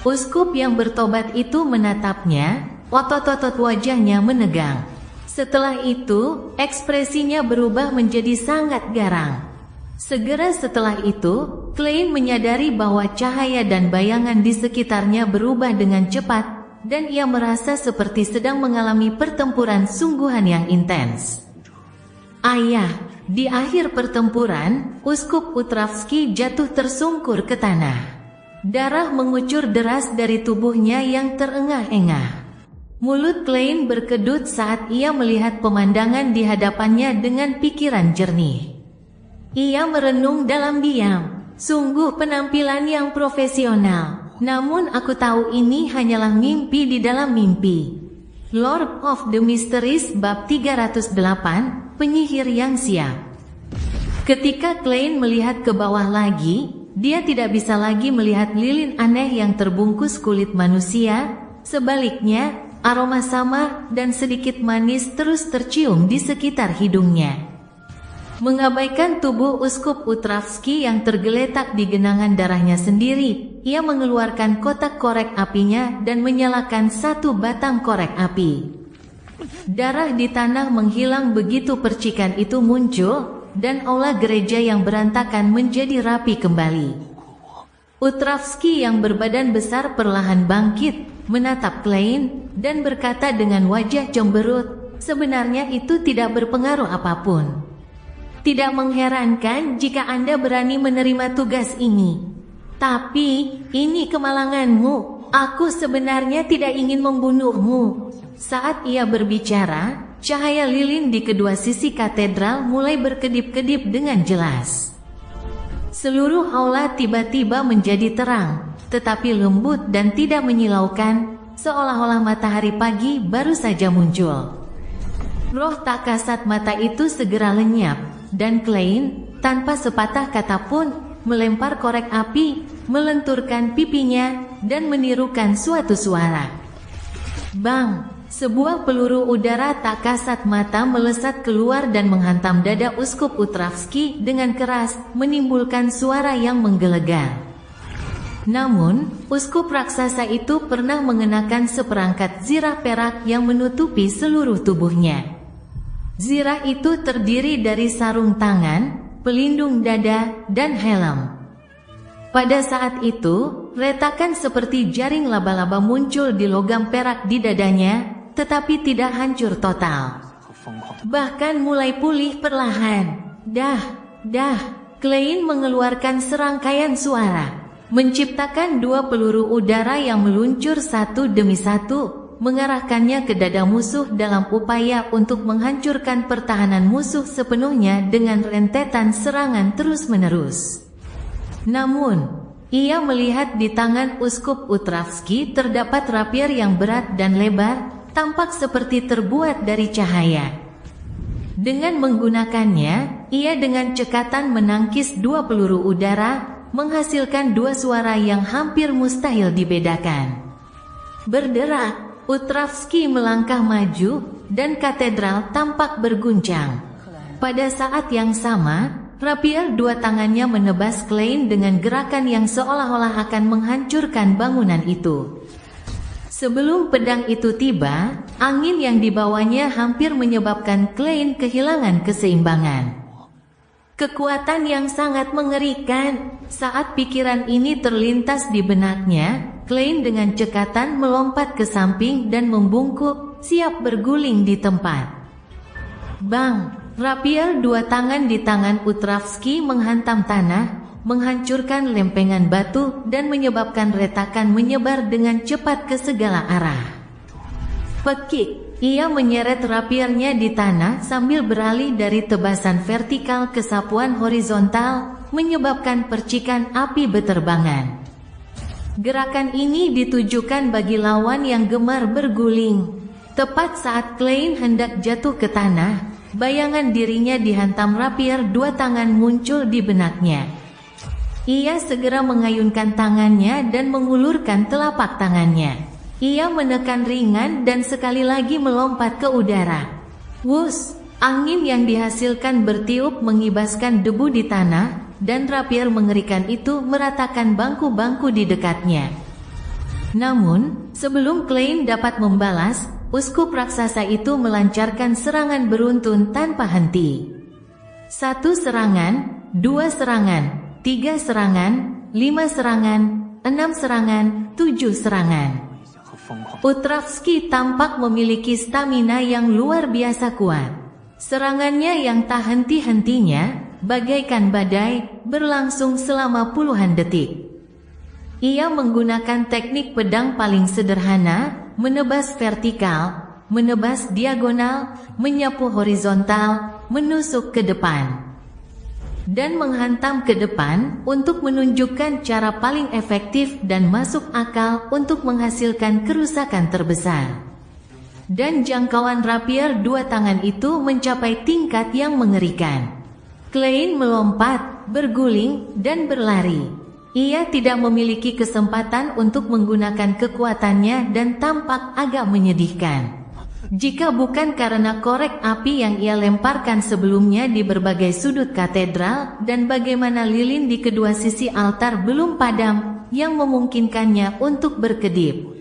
Uskup yang bertobat itu menatapnya, otot-otot wajahnya menegang. Setelah itu, ekspresinya berubah menjadi sangat garang. Segera setelah itu, Klein menyadari bahwa cahaya dan bayangan di sekitarnya berubah dengan cepat, dan ia merasa seperti sedang mengalami pertempuran sungguhan yang intens. Ayah, di akhir pertempuran, Uskup Utravsky jatuh tersungkur ke tanah. Darah mengucur deras dari tubuhnya yang terengah-engah. Mulut Klein berkedut saat ia melihat pemandangan di hadapannya dengan pikiran jernih. Ia merenung dalam diam. Sungguh penampilan yang profesional. Namun aku tahu ini hanyalah mimpi di dalam mimpi. Lord of the Mysteries bab 308, penyihir yang siap. Ketika Klein melihat ke bawah lagi, dia tidak bisa lagi melihat lilin aneh yang terbungkus kulit manusia. Sebaliknya, aroma samar dan sedikit manis terus tercium di sekitar hidungnya. Mengabaikan tubuh Uskup Utravsky yang tergeletak di genangan darahnya sendiri, ia mengeluarkan kotak korek apinya dan menyalakan satu batang korek api. Darah di tanah menghilang begitu percikan itu muncul, dan aula gereja yang berantakan menjadi rapi kembali. Utravsky yang berbadan besar perlahan bangkit, menatap Klein, dan berkata dengan wajah cemberut, "Sebenarnya itu tidak berpengaruh apapun. Tidak mengherankan jika Anda berani menerima tugas ini. Tapi, ini kemalanganmu. Aku sebenarnya tidak ingin membunuhmu." Saat ia berbicara, cahaya lilin di kedua sisi katedral mulai berkedip-kedip dengan jelas. Seluruh aula tiba-tiba menjadi terang, tetapi lembut dan tidak menyilaukan, seolah-olah matahari pagi baru saja muncul. Roh tak kasat mata itu segera lenyap, dan Klein, tanpa sepatah kata pun, melempar korek api, melenturkan pipinya, dan menirukan suatu suara. Bang! Sebuah peluru udara tak kasat mata melesat keluar dan menghantam dada Uskup Utravsky dengan keras, menimbulkan suara yang menggelegar. Namun, Uskup raksasa itu pernah mengenakan seperangkat zirah perak yang menutupi seluruh tubuhnya. Zirah itu terdiri dari sarung tangan, pelindung dada, dan helm. Pada saat itu, retakan seperti jaring laba-laba muncul di logam perak di dadanya, tetapi tidak hancur total. Bahkan mulai pulih perlahan. Dah, Klein mengeluarkan serangkaian suara, menciptakan dua peluru udara yang meluncur satu demi satu, mengarahkannya ke dada musuh dalam upaya untuk menghancurkan pertahanan musuh sepenuhnya dengan rentetan serangan terus-menerus. Namun, ia melihat di tangan Uskup Utravsky terdapat rapier yang berat dan lebar, tampak seperti terbuat dari cahaya. Dengan menggunakannya, ia dengan cekatan menangkis dua peluru udara, menghasilkan dua suara yang hampir mustahil dibedakan. Berderak, Utravsky melangkah maju, dan katedral tampak berguncang. Pada saat yang sama, rapier dua tangannya menebas Klein dengan gerakan yang seolah-olah akan menghancurkan bangunan itu. Sebelum pedang itu tiba, angin yang dibawanya hampir menyebabkan Klein kehilangan keseimbangan. Kekuatan yang sangat mengerikan. Saat pikiran ini terlintas di benaknya, Klein dengan cekatan melompat ke samping dan membungkuk, siap berguling di tempat. Bang! Rapier dua tangan di tangan Utravsky menghantam tanah, menghancurkan lempengan batu dan menyebabkan retakan menyebar dengan cepat ke segala arah. Pekik! Ia menyeret rapiernya di tanah sambil beralih dari tebasan vertikal ke sapuan horizontal, menyebabkan percikan api beterbangan. Gerakan ini ditujukan bagi lawan yang gemar berguling. Tepat saat Klein hendak jatuh ke tanah, bayangan dirinya dihantam rapier dua tangan muncul di benaknya. Ia segera mengayunkan tangannya dan mengulurkan telapak tangannya. Ia menekan ringan dan sekali lagi melompat ke udara. Wus! Angin yang dihasilkan bertiup mengibaskan debu di tanah, dan rapier mengerikan itu meratakan bangku-bangku di dekatnya. Namun, sebelum Klein dapat membalas, uskup raksasa itu melancarkan serangan beruntun tanpa henti. 1 serangan, 2 serangan, 3 serangan, 5 serangan, 6 serangan, 7 serangan. Utravsky tampak memiliki stamina yang luar biasa kuat. Serangannya yang tak henti-hentinya, bagaikan badai, berlangsung selama puluhan detik. Ia menggunakan teknik pedang paling sederhana, menebas vertikal, menebas diagonal, menyapu horizontal, menusuk ke depan, dan menghantam ke depan untuk menunjukkan cara paling efektif dan masuk akal untuk menghasilkan kerusakan terbesar. Dan jangkauan rapier dua tangan itu mencapai tingkat yang mengerikan. Klein melompat, berguling, dan berlari. Ia tidak memiliki kesempatan untuk menggunakan kekuatannya dan tampak agak menyedihkan. Jika bukan karena korek api yang ia lemparkan sebelumnya di berbagai sudut katedral dan bagaimana lilin di kedua sisi altar belum padam, yang memungkinkannya untuk berkedip,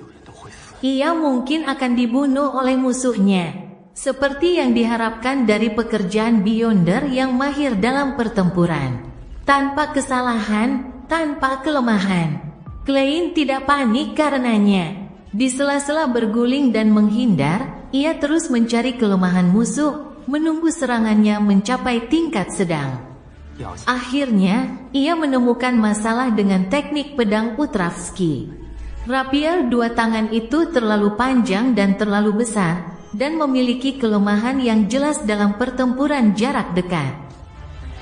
ia mungkin akan dibunuh oleh musuhnya. Seperti yang diharapkan dari pekerjaan Beyonder yang mahir dalam pertempuran. Tanpa kesalahan, tanpa kelemahan. Klein tidak panik karenanya. Di sela-sela berguling dan menghindar, ia terus mencari kelemahan musuh, menunggu serangannya mencapai tingkat sedang. Akhirnya, ia menemukan masalah dengan teknik pedang Utravsky. Rapier dua tangan itu terlalu panjang dan terlalu besar, dan memiliki kelemahan yang jelas dalam pertempuran jarak dekat.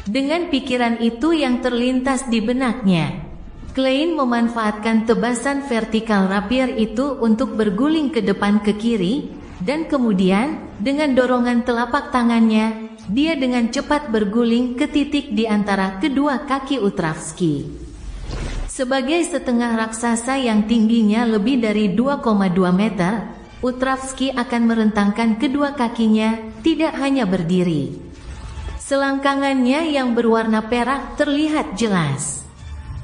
Dengan pikiran itu yang terlintas di benaknya, Klein memanfaatkan tebasan vertikal rapier itu untuk berguling ke depan ke kiri, dan kemudian, dengan dorongan telapak tangannya, dia dengan cepat berguling ke titik di antara kedua kaki Utravsky. Sebagai setengah raksasa yang tingginya lebih dari 2,2 meter, Utravsky akan merentangkan kedua kakinya, tidak hanya berdiri. Selangkangannya yang berwarna perak terlihat jelas.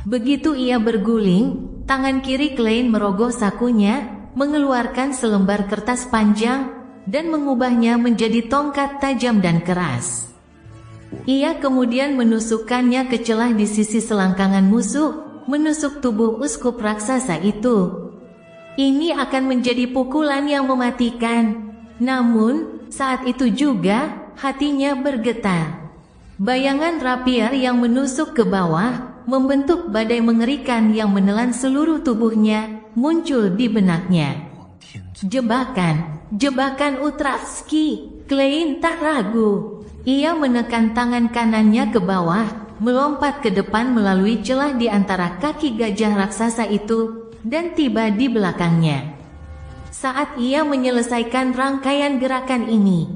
Begitu ia berguling, tangan kiri Klein merogoh sakunya, mengeluarkan selembar kertas panjang, dan mengubahnya menjadi tongkat tajam dan keras. Ia kemudian menusukkannya ke celah di sisi selangkangan musuh, menusuk tubuh uskup raksasa itu. Ini akan menjadi pukulan yang mematikan. Namun, saat itu juga, hatinya bergetar. Bayangan rapier yang menusuk ke bawah, membentuk badai mengerikan yang menelan seluruh tubuhnya, muncul di benaknya. Jebakan, jebakan Utravsky. Klein tak ragu. Ia menekan tangan kanannya ke bawah, melompat ke depan melalui celah di antara kaki gajah raksasa itu, dan tiba di belakangnya. Saat ia menyelesaikan rangkaian gerakan ini,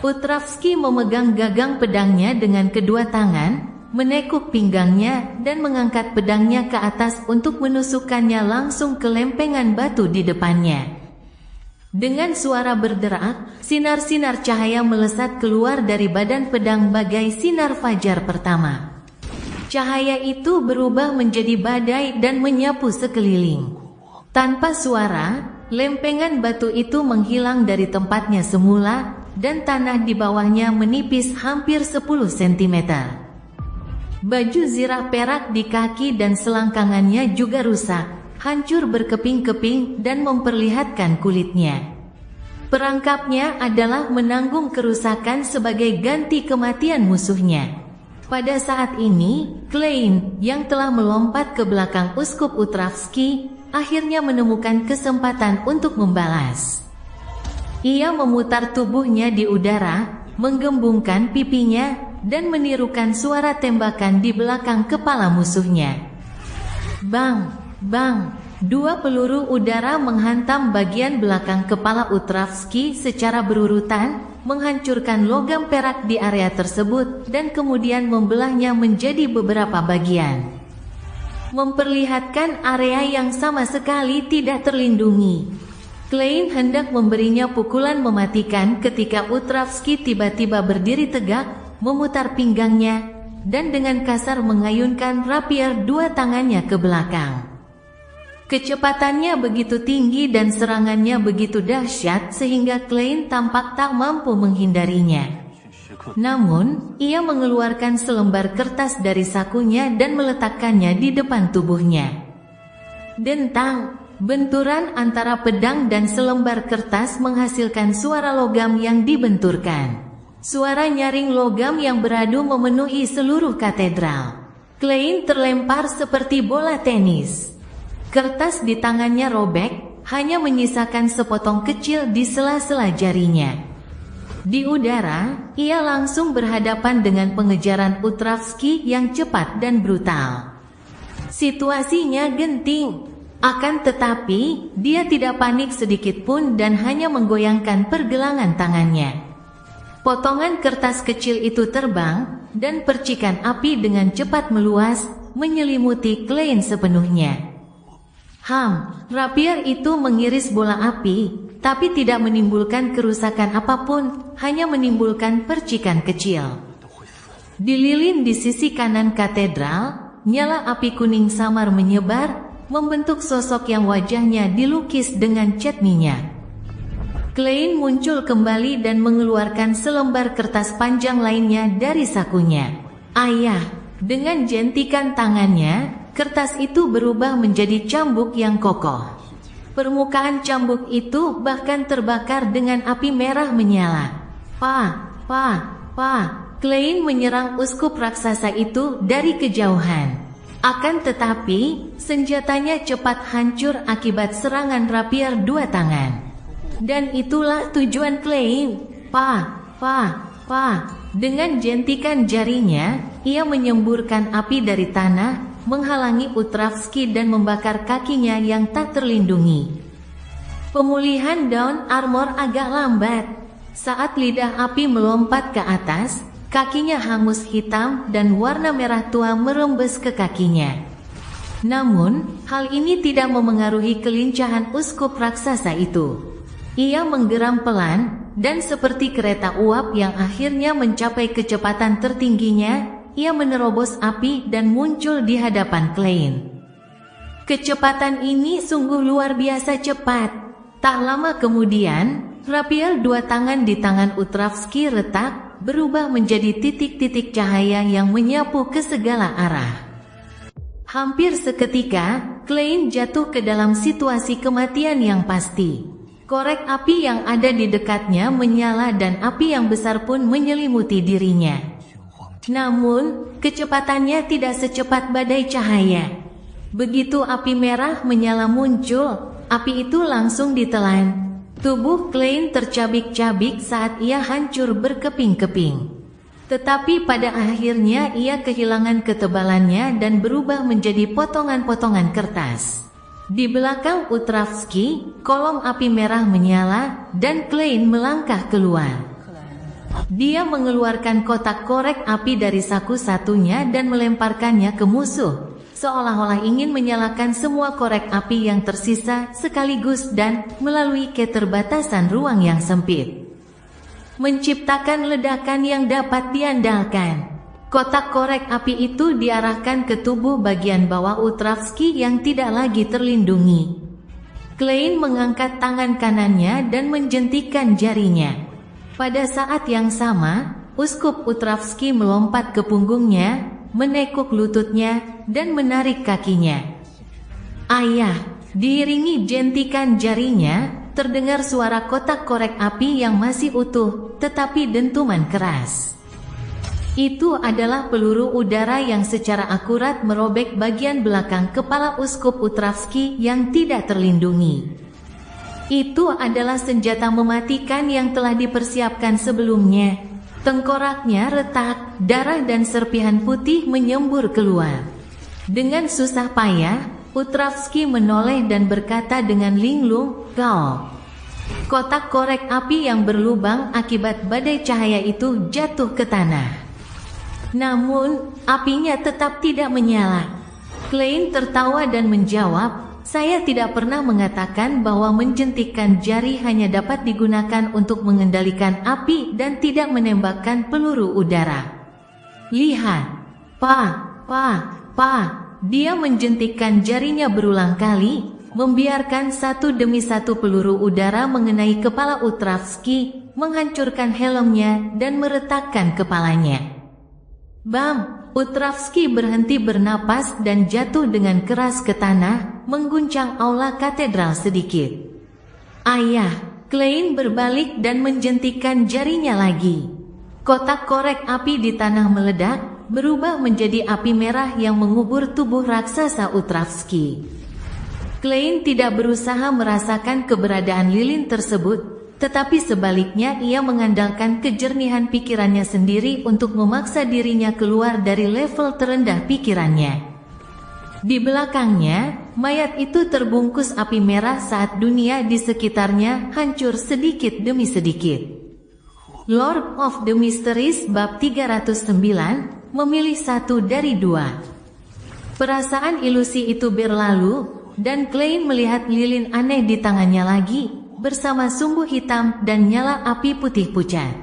Utravsky memegang gagang pedangnya dengan kedua tangan, menekuk pinggangnya, dan mengangkat pedangnya ke atas untuk menusukkannya langsung ke lempengan batu di depannya. Dengan suara berderak, sinar-sinar cahaya melesat keluar dari badan pedang bagai sinar fajar pertama. Cahaya itu berubah menjadi badai dan menyapu sekeliling. Tanpa suara, lempengan batu itu menghilang dari tempatnya semula, dan tanah di bawahnya menipis hampir 10 cm. Baju zirah perak di kaki dan selangkangannya juga rusak, hancur berkeping-keping dan memperlihatkan kulitnya. Perangkapnya adalah menanggung kerusakan sebagai ganti kematian musuhnya. Pada saat ini, Klein, yang telah melompat ke belakang Uskup Utravski, akhirnya menemukan kesempatan untuk membalas. Ia memutar tubuhnya di udara, menggembungkan pipinya, dan menirukan suara tembakan di belakang kepala musuhnya. Bang! Bang! Dua peluru udara menghantam bagian belakang kepala Utravski secara berurutan, menghancurkan logam perak di area tersebut, dan kemudian membelahnya menjadi beberapa bagian. Memperlihatkan area yang sama sekali tidak terlindungi. Klein hendak memberinya pukulan mematikan ketika Utravski tiba-tiba berdiri tegak, memutar pinggangnya, dan dengan kasar mengayunkan rapier dua tangannya ke belakang. Kecepatannya begitu tinggi dan serangannya begitu dahsyat sehingga Klein tampak tak mampu menghindarinya. Namun, ia mengeluarkan selembar kertas dari sakunya dan meletakkannya di depan tubuhnya. Dentang, benturan antara pedang dan selembar kertas menghasilkan suara logam yang dibenturkan. Suara nyaring logam yang beradu memenuhi seluruh katedral. Klein terlempar seperti bola tenis. Kertas di tangannya robek, hanya menyisakan sepotong kecil di sela-sela jarinya. Di udara, ia langsung berhadapan dengan pengejaran Utravski yang cepat dan brutal. Situasinya genting. Akan tetapi, dia tidak panik sedikit pun dan hanya menggoyangkan pergelangan tangannya. Potongan kertas kecil itu terbang, dan percikan api dengan cepat meluas, menyelimuti Klein sepenuhnya. Rapier itu mengiris bola api, tapi tidak menimbulkan kerusakan apapun, hanya menimbulkan percikan kecil. Di lilin di sisi kanan katedral, nyala api kuning samar menyebar, membentuk sosok yang wajahnya dilukis dengan cat minyak. Klein muncul kembali dan mengeluarkan selembar kertas panjang lainnya dari sakunya. Ayah, dengan jentikan tangannya, kertas itu berubah menjadi cambuk yang kokoh. Permukaan cambuk itu bahkan terbakar dengan api merah menyala. Klein menyerang uskup raksasa itu dari kejauhan. Akan tetapi, senjatanya cepat hancur akibat serangan rapier dua tangan. Dan itulah tujuan Klein. Dengan jentikan jarinya, ia menyemburkan api dari tanah, menghalangi Utravski dan membakar kakinya yang tak terlindungi. Pemulihan daun armor agak lambat. Saat lidah api melompat ke atas, kakinya hangus hitam dan warna merah tua merembes ke kakinya. Namun, hal ini tidak memengaruhi kelincahan uskup raksasa itu. Ia menggeram pelan, dan seperti kereta uap yang akhirnya mencapai kecepatan tertingginya, ia menerobos api dan muncul di hadapan Klein. Kecepatan ini sungguh luar biasa cepat. Tak lama kemudian, rapier dua tangan di tangan Utravski retak, berubah menjadi titik-titik cahaya yang menyapu ke segala arah. Hampir seketika, Klein jatuh ke dalam situasi kematian yang pasti. Korek api yang ada di dekatnya menyala dan api yang besar pun menyelimuti dirinya. Namun, kecepatannya tidak secepat badai cahaya. Begitu api merah menyala muncul, api itu langsung ditelan. Tubuh Klein tercabik-cabik saat ia hancur berkeping-keping. Tetapi pada akhirnya ia kehilangan ketebalannya dan berubah menjadi potongan-potongan kertas. Di belakang Utravski, kolom api merah menyala, dan Klein melangkah keluar. Dia mengeluarkan kotak korek api dari saku satunya dan melemparkannya ke musuh, seolah-olah ingin menyalakan semua korek api yang tersisa sekaligus dan melalui keterbatasan ruang yang sempit, menciptakan ledakan yang dapat diandalkan. Kotak korek api itu diarahkan ke tubuh bagian bawah Utravski yang tidak lagi terlindungi. Klein mengangkat tangan kanannya dan menjentikan jarinya. Pada saat yang sama, Uskup Utravski melompat ke punggungnya, menekuk lututnya, dan menarik kakinya. Ayah, diiringi jentikan jarinya, terdengar suara kotak korek api yang masih utuh, tetapi dentuman keras. Itu adalah peluru udara yang secara akurat merobek bagian belakang kepala Uskup Utravski yang tidak terlindungi. Itu adalah senjata mematikan yang telah dipersiapkan sebelumnya. Tengkoraknya retak, darah dan serpihan putih menyembur keluar. Dengan susah payah, Utravski menoleh dan berkata dengan linglung, "Kau." Kotak korek api yang berlubang akibat badai cahaya itu jatuh ke tanah. Namun, apinya tetap tidak menyala. Klein tertawa dan menjawab, "Saya tidak pernah mengatakan bahwa menjentikkan jari hanya dapat digunakan untuk mengendalikan api dan tidak menembakkan peluru udara. Lihat, Pa. Dia menjentikkan jarinya berulang kali, membiarkan satu demi satu peluru udara mengenai kepala Utravski, menghancurkan helmnya dan meretakkan kepalanya. Bam! Utravski berhenti bernapas dan jatuh dengan keras ke tanah, mengguncang aula katedral sedikit. Ayah, Klein berbalik dan menjentikkan jarinya lagi. Kotak korek api di tanah meledak, berubah menjadi api merah yang mengubur tubuh raksasa Utravski. Klein tidak berusaha merasakan keberadaan lilin tersebut, tetapi sebaliknya ia mengandalkan kejernihan pikirannya sendiri untuk memaksa dirinya keluar dari level terendah pikirannya. Di belakangnya, mayat itu terbungkus api merah saat dunia di sekitarnya hancur sedikit demi sedikit. Lord of the Mysteries bab 309, memilih satu dari dua. Perasaan ilusi itu berlalu, dan Klein melihat lilin aneh di tangannya lagi, bersama sumbu hitam dan nyala api putih pucat.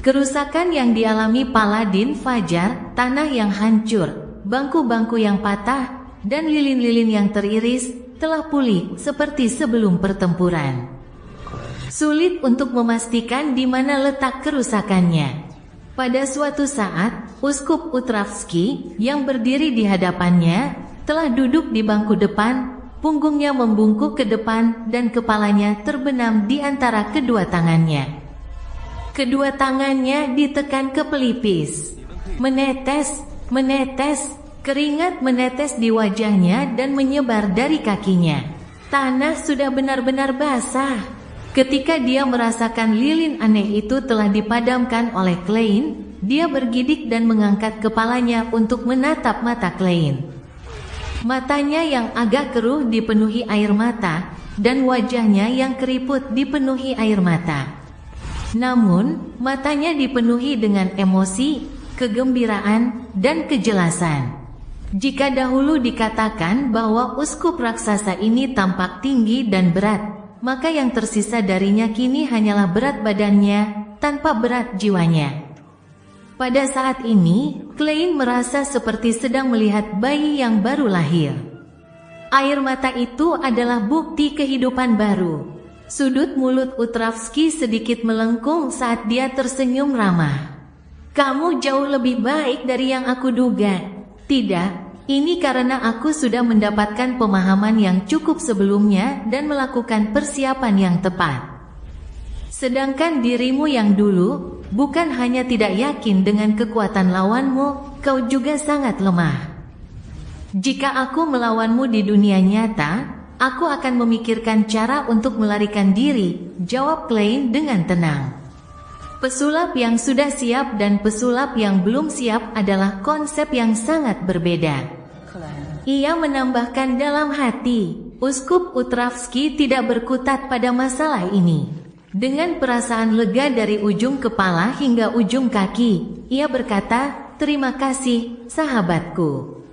Kerusakan yang dialami Paladin Fajar, tanah yang hancur, bangku-bangku yang patah, dan lilin-lilin yang teriris, telah pulih seperti sebelum pertempuran. Sulit untuk memastikan di mana letak kerusakannya. Pada suatu saat, Uskup Utravski, yang berdiri di hadapannya, telah duduk di bangku depan, punggungnya membungkuk ke depan dan kepalanya terbenam di antara kedua tangannya. Kedua tangannya ditekan ke pelipis. Menetes, keringat menetes di wajahnya dan menyebar dari kakinya. Tanah sudah benar-benar basah. Ketika dia merasakan lilin aneh itu telah dipadamkan oleh Klein, dia bergidik dan mengangkat kepalanya untuk menatap mata Klein. Matanya yang agak keruh dipenuhi air mata, dan wajahnya yang keriput dipenuhi air mata. Namun, matanya dipenuhi dengan emosi, kegembiraan, dan kejelasan. Jika dahulu dikatakan bahwa uskup raksasa ini tampak tinggi dan berat, maka yang tersisa darinya kini hanyalah berat badannya, tanpa berat jiwanya. Pada saat ini, Klein merasa seperti sedang melihat bayi yang baru lahir. Air mata itu adalah bukti kehidupan baru. Sudut mulut Utravski sedikit melengkung saat dia tersenyum ramah. "Kamu jauh lebih baik dari yang aku duga." "Tidak, ini karena aku sudah mendapatkan pemahaman yang cukup sebelumnya dan melakukan persiapan yang tepat. Sedangkan dirimu yang dulu, bukan hanya tidak yakin dengan kekuatan lawanmu, kau juga sangat lemah. Jika aku melawanmu di dunia nyata, aku akan memikirkan cara untuk melarikan diri," jawab Klein dengan tenang. Pesulap yang sudah siap dan pesulap yang belum siap adalah konsep yang sangat berbeda. Ia menambahkan dalam hati, Uskup Utravski tidak berkutat pada masalah ini. Dengan perasaan lega dari ujung kepala hingga ujung kaki, ia berkata, "Terima kasih, sahabatku.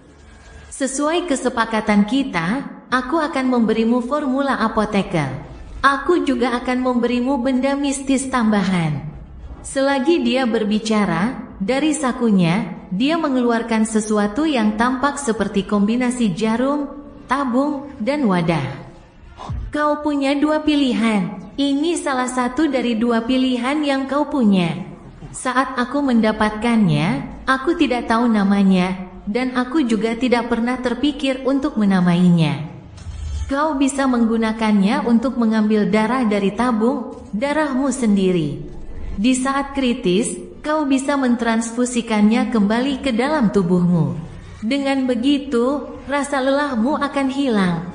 Sesuai kesepakatan kita, aku akan memberimu formula apoteker. Aku juga akan memberimu benda mistis tambahan." Selagi dia berbicara, dari sakunya, dia mengeluarkan sesuatu yang tampak seperti kombinasi jarum, tabung, dan wadah. "Kau punya dua pilihan. Ini salah satu dari dua pilihan yang kau punya. Saat aku mendapatkannya, Aku tidak tahu namanya, dan aku juga tidak pernah terpikir untuk menamainya. Kau bisa menggunakannya untuk mengambil darah dari tabung darahmu sendiri. Di saat kritis, kau bisa mentransfusikannya kembali ke dalam tubuhmu. Dengan begitu, rasa lelahmu akan hilang.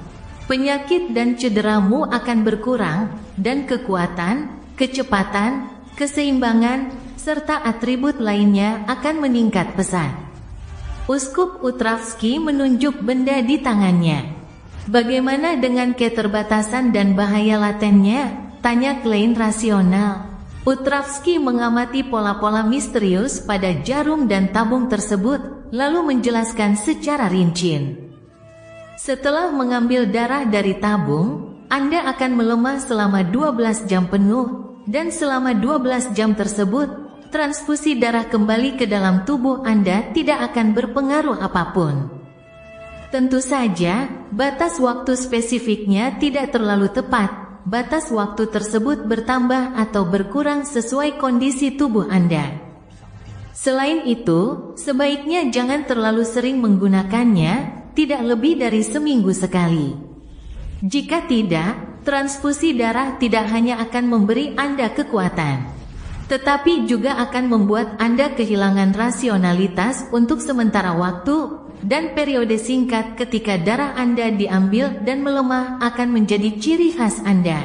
Penyakit dan cederamu akan berkurang, dan kekuatan, kecepatan, keseimbangan, serta atribut lainnya akan meningkat pesat. Uskup Utravsky menunjuk benda di tangannya. Bagaimana dengan keterbatasan dan bahaya latennya? Tanya Klein rasional. Utravsky mengamati pola-pola misterius pada jarum dan tabung tersebut, lalu menjelaskan secara rinci. Setelah mengambil darah dari tabung, Anda akan melemah selama 12 jam penuh, dan selama 12 jam tersebut, transfusi darah kembali ke dalam tubuh Anda tidak akan berpengaruh apapun. Tentu saja, batas waktu spesifiknya tidak terlalu tepat. Batas waktu tersebut bertambah atau berkurang sesuai kondisi tubuh Anda. Selain itu, sebaiknya jangan terlalu sering menggunakannya, tidak lebih dari seminggu sekali. Jika tidak, transfusi darah tidak hanya akan memberi Anda kekuatan, tetapi juga akan membuat Anda kehilangan rasionalitas untuk sementara waktu, dan periode singkat ketika darah Anda diambil dan melemah akan menjadi ciri khas Anda.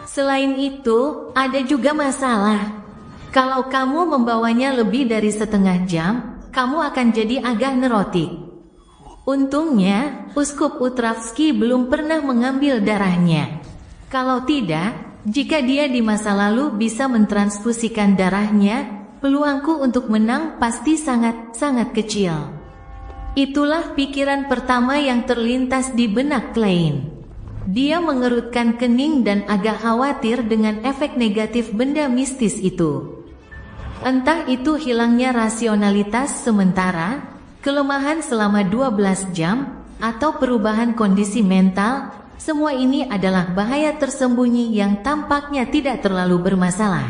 Selain itu, ada juga masalah. Kalau kamu membawanya lebih dari setengah jam, kamu akan jadi agak neurotik. Untungnya, Uskup Utravsky belum pernah mengambil darahnya. Kalau tidak, jika dia di masa lalu bisa mentransfusikan darahnya, peluangku untuk menang pasti sangat kecil. Itulah pikiran pertama yang terlintas di benak Klein. Dia mengerutkan kening dan agak khawatir dengan efek negatif benda mistis itu. Entah itu hilangnya rasionalitas sementara, kelemahan selama 12 jam, atau perubahan kondisi mental, semua ini adalah bahaya tersembunyi yang tampaknya tidak terlalu bermasalah.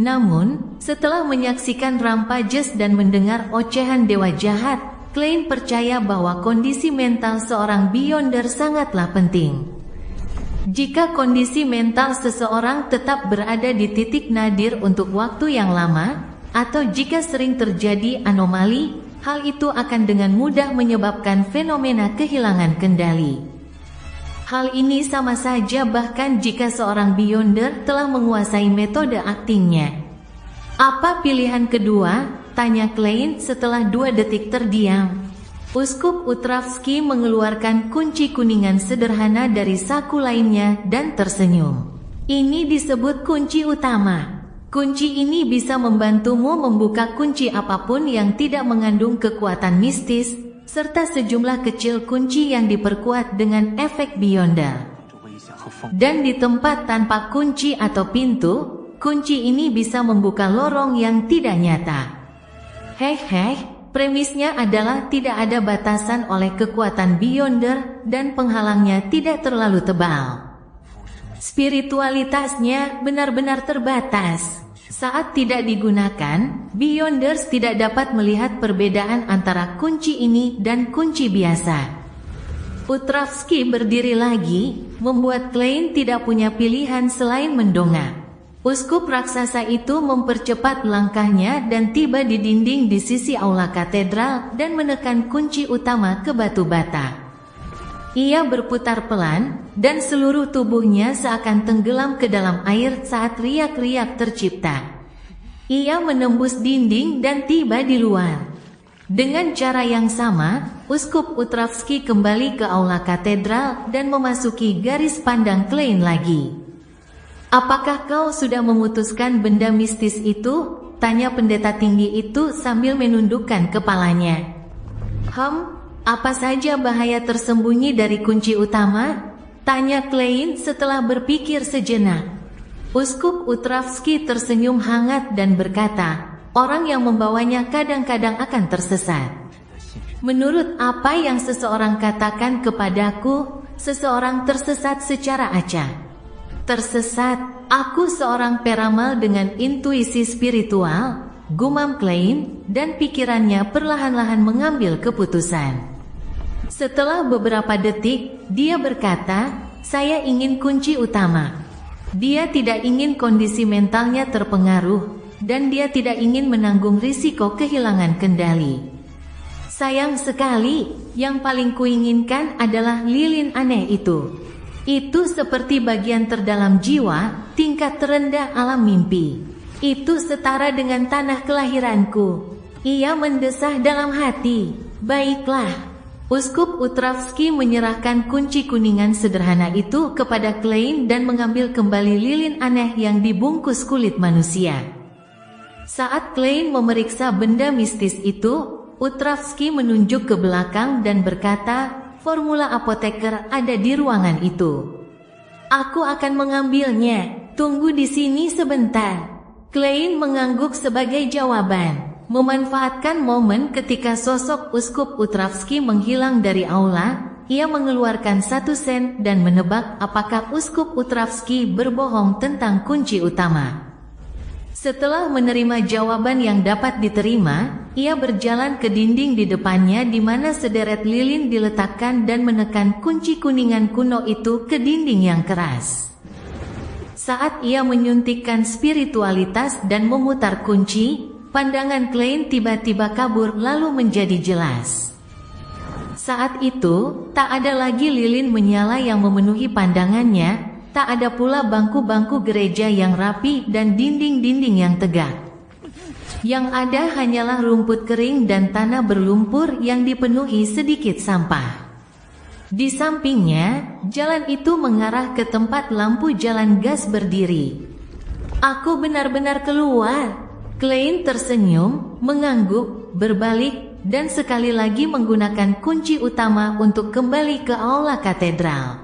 Namun, setelah menyaksikan Rampages dan mendengar ocehan dewa jahat, Klein percaya bahwa kondisi mental seorang Beyonder sangatlah penting. Jika kondisi mental seseorang tetap berada di titik nadir untuk waktu yang lama, atau jika sering terjadi anomali, hal itu akan dengan mudah menyebabkan fenomena kehilangan kendali. Hal ini sama saja bahkan jika seorang Beyonder telah menguasai metode aktingnya. Apa pilihan kedua? Tanya Klein setelah 2 detik terdiam. Uskup Utravsky mengeluarkan kunci kuningan sederhana dari saku lainnya dan tersenyum. Ini disebut kunci utama. Kunci ini bisa membantumu membuka kunci apapun yang tidak mengandung kekuatan mistis, serta sejumlah kecil kunci yang diperkuat dengan efek Beyonder. Dan di tempat tanpa kunci atau pintu, kunci ini bisa membuka lorong yang tidak nyata. Premisnya adalah tidak ada batasan oleh kekuatan Beyonder dan penghalangnya tidak terlalu tebal. Spiritualitasnya benar-benar terbatas. Saat tidak digunakan, Beyonders tidak dapat melihat perbedaan antara kunci ini dan kunci biasa. Utravsky berdiri lagi, membuat Klein tidak punya pilihan selain mendongak. Uskup raksasa itu mempercepat langkahnya dan tiba di dinding di sisi aula katedral dan menekan kunci utama ke batu bata. Ia berputar pelan, dan seluruh tubuhnya seakan tenggelam ke dalam air saat riak-riak tercipta. Ia menembus dinding dan tiba di luar. Dengan cara yang sama, Uskup Utravsky kembali ke aula katedral dan memasuki garis pandang Klein lagi. Apakah kau sudah memutuskan benda mistis itu? Tanya pendeta tinggi itu sambil menundukkan kepalanya. Apa saja bahaya tersembunyi dari kunci utama? Tanya Klein setelah berpikir sejenak. Uskup Utravsky tersenyum hangat dan berkata, orang yang membawanya kadang-kadang akan tersesat. Menurut apa yang seseorang katakan kepadaku, seseorang tersesat secara acak. Tersesat, aku seorang peramal dengan intuisi spiritual, gumam Klein, dan pikirannya perlahan-lahan mengambil keputusan. Setelah beberapa detik, dia berkata, "Saya ingin kunci utama." Dia tidak ingin kondisi mentalnya terpengaruh, dan dia tidak ingin menanggung risiko kehilangan kendali. Sayang sekali, yang paling kuinginkan adalah lilin aneh itu. Itu seperti bagian terdalam jiwa, tingkat terendah alam mimpi. Itu setara dengan tanah kelahiranku. Ia mendesah dalam hati. Baiklah. Uskup Utravsky menyerahkan kunci kuningan sederhana itu kepada Klein dan mengambil kembali lilin aneh yang dibungkus kulit manusia. Saat Klein memeriksa benda mistis itu, Utravsky menunjuk ke belakang dan berkata, "Formula apoteker ada di ruangan itu. Aku akan mengambilnya. Tunggu di sini sebentar." Klein mengangguk sebagai jawaban. Memanfaatkan momen ketika sosok Uskup Utravsky menghilang dari aula, ia mengeluarkan 1 sen dan menebak apakah Uskup Utravsky berbohong tentang kunci utama. Setelah menerima jawaban yang dapat diterima, ia berjalan ke dinding di depannya di mana sederet lilin diletakkan dan menekan kunci kuningan kuno itu ke dinding yang keras. Saat ia menyuntikkan spiritualitas dan memutar kunci, pandangan Klein tiba-tiba kabur lalu menjadi jelas. Saat itu, tak ada lagi lilin menyala yang memenuhi pandangannya, tak ada pula bangku-bangku gereja yang rapi dan dinding-dinding yang tegak. Yang ada hanyalah rumput kering dan tanah berlumpur yang dipenuhi sedikit sampah. Di sampingnya, jalan itu mengarah ke tempat lampu jalan gas berdiri. "Aku benar-benar keluar." Klein tersenyum, mengangguk, berbalik, dan sekali lagi menggunakan kunci utama untuk kembali ke aula katedral.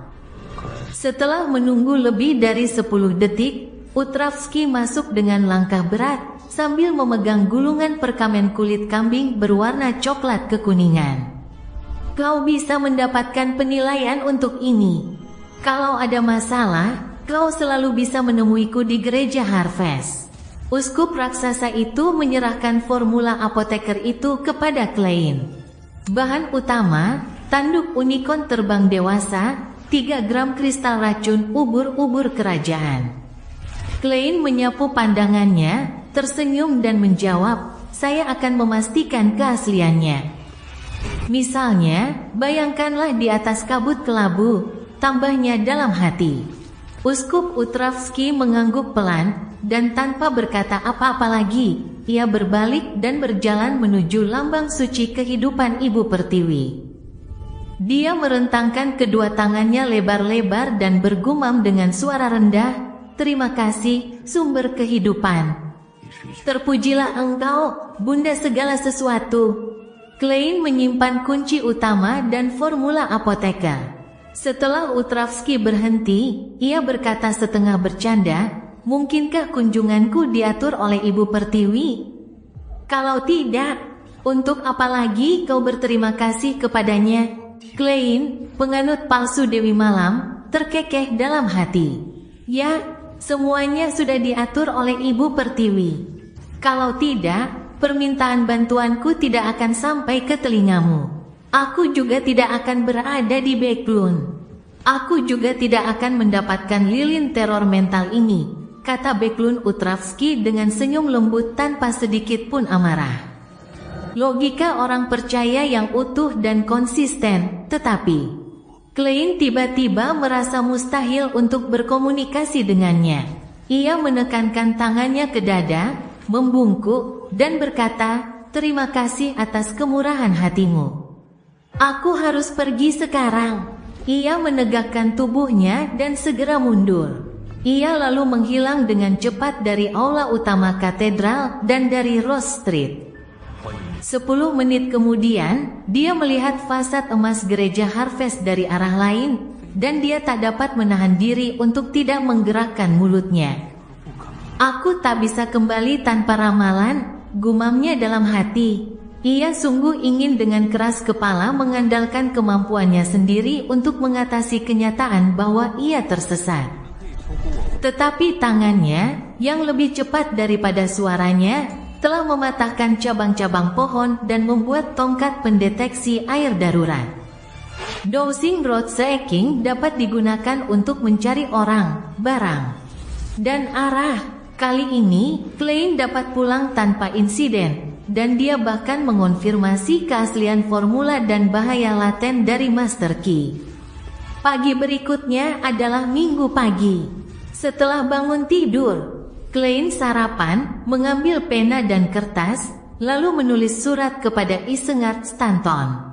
Setelah menunggu lebih dari 10 detik, Utravsky masuk dengan langkah berat, sambil memegang gulungan perkamen kulit kambing berwarna coklat kekuningan. "Kau bisa mendapatkan penilaian untuk ini. Kalau ada masalah, kau selalu bisa menemuiku di gereja Harvest." Uskup raksasa itu menyerahkan formula apoteker itu kepada Klein. Bahan utama, tanduk unicorn terbang dewasa, 3 gram kristal racun ubur-ubur kerajaan. Klein menyapu pandangannya, tersenyum dan menjawab, "Saya akan memastikan keasliannya." "Misalnya, bayangkanlah di atas kabut kelabu," tambahnya dalam hati. Uskup Utravsky mengangguk pelan, dan tanpa berkata apa-apa lagi, ia berbalik dan berjalan menuju lambang suci kehidupan Ibu Pertiwi. Dia merentangkan kedua tangannya lebar-lebar dan bergumam dengan suara rendah, "Terima kasih, sumber kehidupan. Terpujilah engkau, Bunda segala sesuatu." Klein menyimpan kunci utama dan formula apoteker. Setelah Utravsky berhenti, ia berkata setengah bercanda, "Mungkinkah kunjunganku diatur oleh Ibu Pertiwi? Kalau tidak, untuk apa lagi kau berterima kasih kepadanya?" Klein, penganut palsu Dewi Malam, terkekeh dalam hati. "Ya, semuanya sudah diatur oleh Ibu Pertiwi. Kalau tidak, permintaan bantuanku tidak akan sampai ke telingamu. Aku juga tidak akan berada di Beklun. Aku juga tidak akan mendapatkan lilin teror mental ini," kata Beklun Utravsky dengan senyum lembut tanpa sedikit pun amarah. Logika orang percaya yang utuh dan konsisten, tetapi Klein tiba-tiba merasa mustahil untuk berkomunikasi dengannya. Ia menekankan tangannya ke dada, membungkuk, dan berkata, "Terima kasih atas kemurahan hatimu. Aku harus pergi sekarang." Ia menegakkan tubuhnya dan segera mundur. Ia lalu menghilang dengan cepat dari aula utama katedral dan dari Rose Street. 10 menit kemudian, dia melihat fasad emas gereja Harvest dari arah lain, dan dia tak dapat menahan diri untuk tidak menggerakkan mulutnya. "Aku tak bisa kembali tanpa ramalan," gumamnya dalam hati. Ia sungguh ingin dengan keras kepala mengandalkan kemampuannya sendiri untuk mengatasi kenyataan bahwa ia tersesat. Tetapi tangannya, yang lebih cepat daripada suaranya, telah mematahkan cabang-cabang pohon dan membuat tongkat pendeteksi air darurat. Dowsing Rod Seeking dapat digunakan untuk mencari orang, barang, dan arah. Kali ini, Klein dapat pulang tanpa insiden, dan dia bahkan mengonfirmasi keaslian formula dan bahaya laten dari Master Key. Pagi berikutnya adalah Minggu pagi. Setelah bangun tidur, Klein sarapan, mengambil pena dan kertas, lalu menulis surat kepada Isengard Stanton.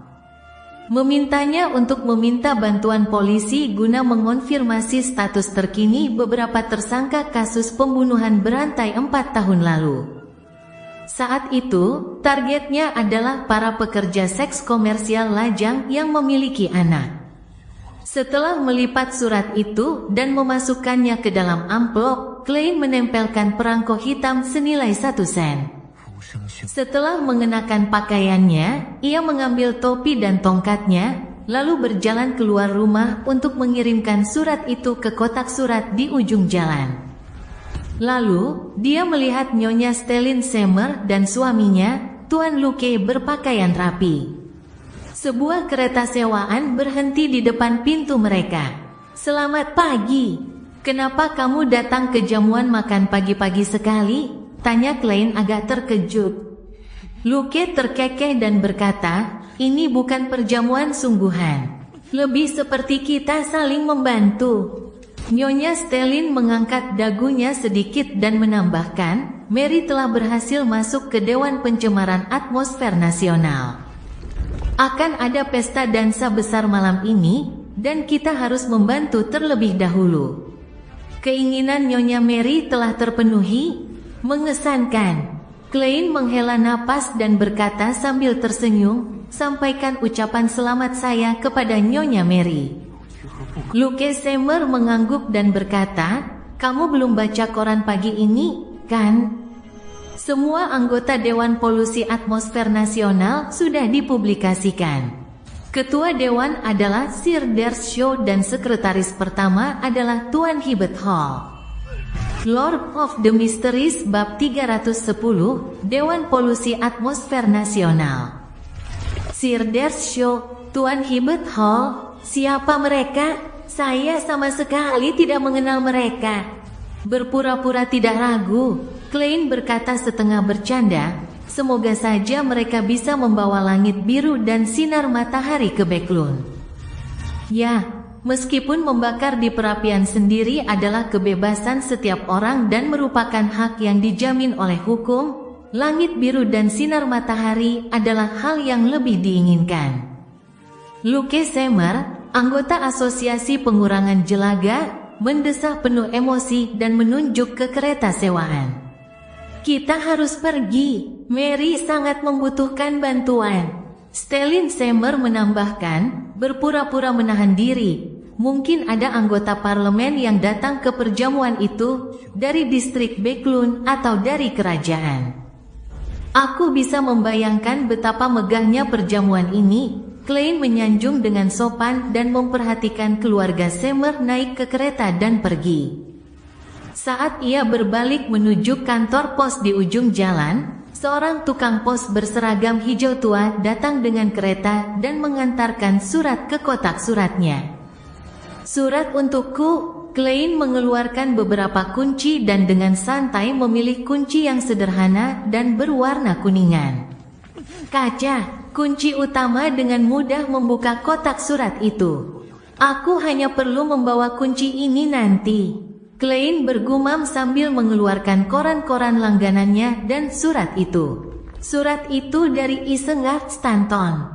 Memintanya untuk meminta bantuan polisi guna mengonfirmasi status terkini beberapa tersangka kasus pembunuhan berantai 4 tahun lalu. Saat itu, targetnya adalah para pekerja seks komersial lajang yang memiliki anak. Setelah melipat surat itu dan memasukkannya ke dalam amplop, Klein menempelkan perangko hitam senilai 1 sen. Setelah mengenakan pakaiannya, ia mengambil topi dan tongkatnya, lalu berjalan keluar rumah untuk mengirimkan surat itu ke kotak surat di ujung jalan. Lalu, dia melihat Nyonya Stellin Seymour dan suaminya, Tuan Luke berpakaian rapi. Sebuah kereta sewaan berhenti di depan pintu mereka. "Selamat pagi. Kenapa kamu datang ke jamuan makan pagi-pagi sekali?" tanya Klein agak terkejut. Luke terkekeh dan berkata, "Ini bukan perjamuan sungguhan. Lebih seperti kita saling membantu." Nyonya Stellin mengangkat dagunya sedikit dan menambahkan, "Mary telah berhasil masuk ke Dewan Pencemaran Atmosfer Nasional. Akan ada pesta dansa besar malam ini, dan kita harus membantu terlebih dahulu." Keinginan Nyonya Mary telah terpenuhi. Mengesankan. Klein menghela napas dan berkata sambil tersenyum, "Sampaikan ucapan selamat saya kepada Nyonya Mary." Luke Seymour mengangguk dan berkata, "Kamu belum baca koran pagi ini, kan? Semua anggota Dewan Polusi Atmosfer Nasional sudah dipublikasikan. Ketua Dewan adalah Sir Dershaw dan sekretaris pertama adalah Tuan Hibbert Hall. Lord of the Mysteries bab 310, Dewan Polusi Atmosfer Nasional." Sir Dershaw, Tuan Hibbert Hall, siapa mereka? Saya sama sekali tidak mengenal mereka. Berpura-pura tidak ragu, Klein berkata setengah bercanda, "Semoga saja mereka bisa membawa langit biru dan sinar matahari ke Beklun." Ya, meskipun membakar di perapian sendiri adalah kebebasan setiap orang dan merupakan hak yang dijamin oleh hukum, langit biru dan sinar matahari adalah hal yang lebih diinginkan. Luke Seymour, anggota Asosiasi Pengurangan Jelaga, mendesah penuh emosi dan menunjuk ke kereta sewaan. "Kita harus pergi. Mary sangat membutuhkan bantuan." Stellin Seymour menambahkan, berpura-pura menahan diri. "Mungkin ada anggota parlemen yang datang ke perjamuan itu, dari distrik Beklun atau dari kerajaan. Aku bisa membayangkan betapa megahnya perjamuan ini." Klein menyanjung dengan sopan dan memperhatikan keluarga Seymour naik ke kereta dan pergi. Saat ia berbalik menuju kantor pos di ujung jalan, seorang tukang pos berseragam hijau tua datang dengan kereta dan mengantarkan surat ke kotak suratnya. "Surat untukku." Klein mengeluarkan beberapa kunci dan dengan santai memilih kunci yang sederhana dan berwarna kuningan. Kaca, kunci utama dengan mudah membuka kotak surat itu. "Aku hanya perlu membawa kunci ini nanti." Klein bergumam sambil mengeluarkan koran-koran langganannya dan surat itu. Surat itu dari Isengard Stanton.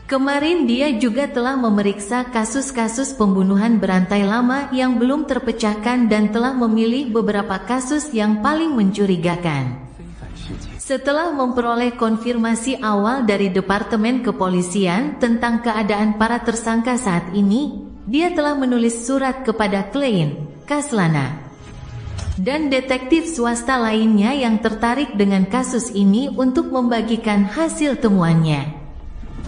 Kemarin dia juga telah memeriksa kasus-kasus pembunuhan berantai lama yang belum terpecahkan dan telah memilih beberapa kasus yang paling mencurigakan. Setelah memperoleh konfirmasi awal dari Departemen Kepolisian tentang keadaan para tersangka saat ini, dia telah menulis surat kepada Klein, Kaslana, dan detektif swasta lainnya yang tertarik dengan kasus ini untuk membagikan hasil temuannya.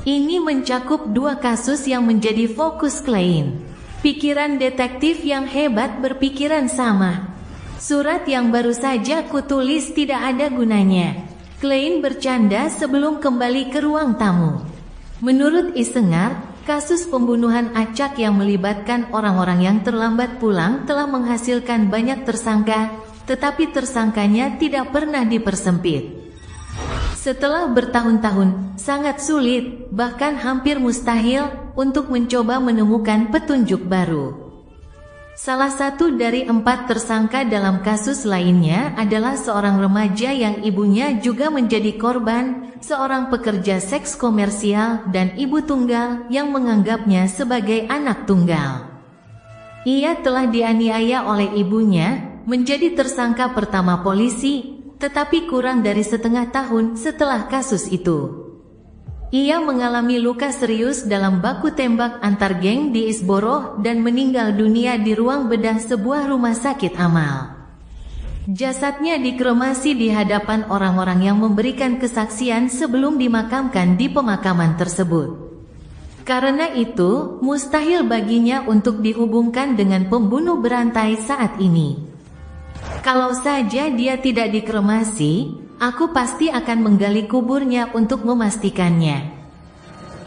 Ini mencakup 2 kasus yang menjadi fokus Klein. Pikiran detektif yang hebat berpikiran sama. Surat yang baru saja kutulis tidak ada gunanya. Klein bercanda sebelum kembali ke ruang tamu. Menurut Isengar, kasus pembunuhan acak yang melibatkan orang-orang yang terlambat pulang telah menghasilkan banyak tersangka, tetapi tersangkanya tidak pernah dipersempit. Setelah bertahun-tahun, sangat sulit, bahkan hampir mustahil, untuk mencoba menemukan petunjuk baru. Salah satu dari 4 tersangka dalam kasus lainnya adalah seorang remaja yang ibunya juga menjadi korban, seorang pekerja seks komersial dan ibu tunggal yang menganggapnya sebagai anak tunggal. Ia telah dianiaya oleh ibunya, menjadi tersangka pertama polisi, tetapi kurang dari setengah tahun setelah kasus itu. Ia mengalami luka serius dalam baku tembak antar geng di Isborough dan meninggal dunia di ruang bedah sebuah rumah sakit amal. Jasadnya dikremasi di hadapan orang-orang yang memberikan kesaksian sebelum dimakamkan di pemakaman tersebut. Karena itu, mustahil baginya untuk dihubungkan dengan pembunuh berantai saat ini. Kalau saja dia tidak dikremasi, aku pasti akan menggali kuburnya untuk memastikannya.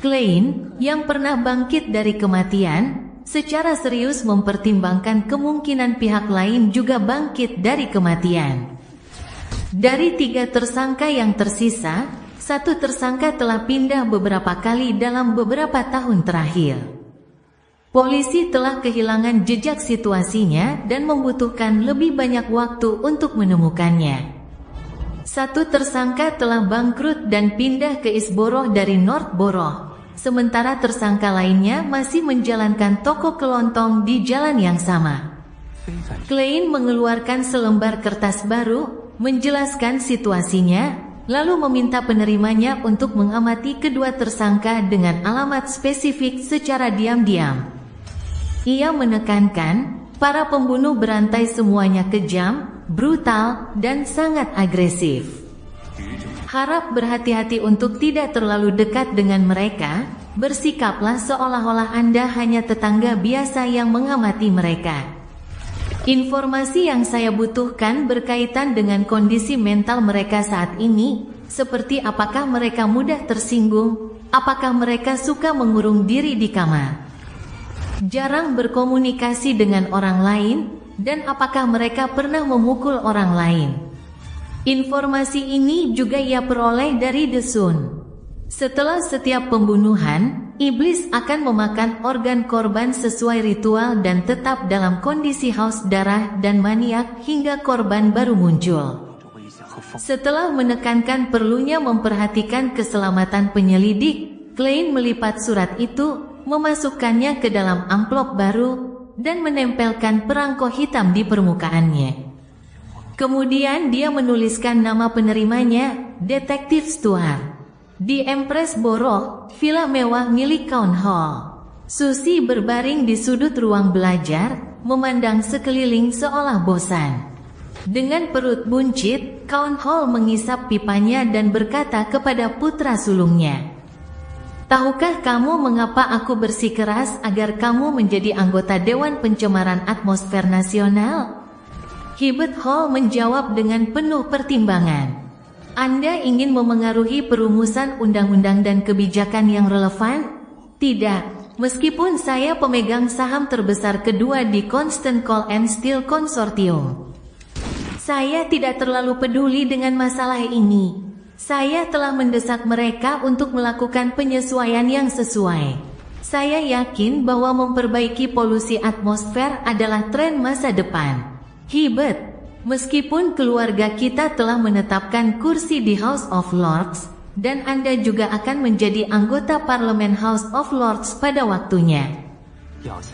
Klein, yang pernah bangkit dari kematian, secara serius mempertimbangkan kemungkinan pihak lain juga bangkit dari kematian. Dari 3 tersangka yang tersisa, 1 tersangka telah pindah beberapa kali dalam beberapa tahun terakhir. Polisi telah kehilangan jejak situasinya dan membutuhkan lebih banyak waktu untuk menemukannya. 1 tersangka telah bangkrut dan pindah ke Isborough dari Northborough, sementara tersangka lainnya masih menjalankan toko kelontong di jalan yang sama. Klein mengeluarkan selembar kertas baru, menjelaskan situasinya, lalu meminta penerimanya untuk mengamati kedua tersangka dengan alamat spesifik secara diam-diam. Ia menekankan, para pembunuh berantai semuanya kejam, brutal, dan sangat agresif. Harap berhati-hati untuk tidak terlalu dekat dengan mereka, bersikaplah seolah-olah Anda hanya tetangga biasa yang mengamati mereka. Informasi yang saya butuhkan berkaitan dengan kondisi mental mereka saat ini, seperti apakah mereka mudah tersinggung, apakah mereka suka mengurung diri di kamar, jarang berkomunikasi dengan orang lain, dan apakah mereka pernah memukul orang lain. Informasi ini juga ia peroleh dari The Sun. Setelah setiap pembunuhan, iblis akan memakan organ korban sesuai ritual dan tetap dalam kondisi haus darah dan maniak hingga korban baru muncul. Setelah menekankan perlunya memperhatikan keselamatan penyelidik, Klein melipat surat itu, memasukkannya ke dalam amplop baru, dan menempelkan perangko hitam di permukaannya. Kemudian dia menuliskan nama penerimanya, Detektif Stuart. Di Empress Borough, villa mewah milik Count Hall. Susie berbaring di sudut ruang belajar, memandang sekeliling seolah bosan. Dengan perut buncit, Count Hall mengisap pipanya dan berkata kepada putra sulungnya, "Tahukah kamu mengapa aku bersikeras agar kamu menjadi anggota Dewan Pencemaran Atmosfer Nasional?" Hibbert Hall menjawab dengan penuh pertimbangan. "Anda ingin memengaruhi perumusan undang-undang dan kebijakan yang relevan?" "Tidak, meskipun saya pemegang saham terbesar kedua di Constant Coal and Steel Consortium. Saya tidak terlalu peduli dengan masalah ini. Saya telah mendesak mereka untuk melakukan penyesuaian yang sesuai. Saya yakin bahwa memperbaiki polusi atmosfer adalah tren masa depan. Hibbert, meskipun keluarga kita telah menetapkan kursi di House of Lords, dan Anda juga akan menjadi anggota Parlemen House of Lords pada waktunya.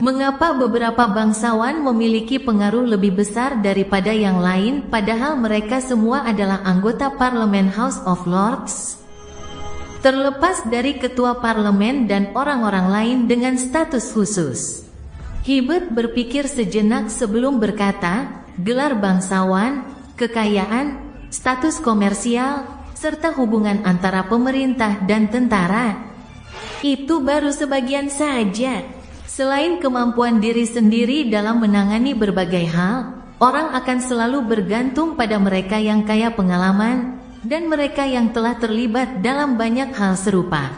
Mengapa beberapa bangsawan memiliki pengaruh lebih besar daripada yang lain padahal mereka semua adalah anggota Parlemen House of Lords? Terlepas dari ketua parlemen dan orang-orang lain dengan status khusus." Hibbert berpikir sejenak sebelum berkata, "Gelar bangsawan, kekayaan, status komersial, serta hubungan antara pemerintah dan tentara. Itu baru sebagian saja. Selain kemampuan diri sendiri dalam menangani berbagai hal, orang akan selalu bergantung pada mereka yang kaya pengalaman, dan mereka yang telah terlibat dalam banyak hal serupa.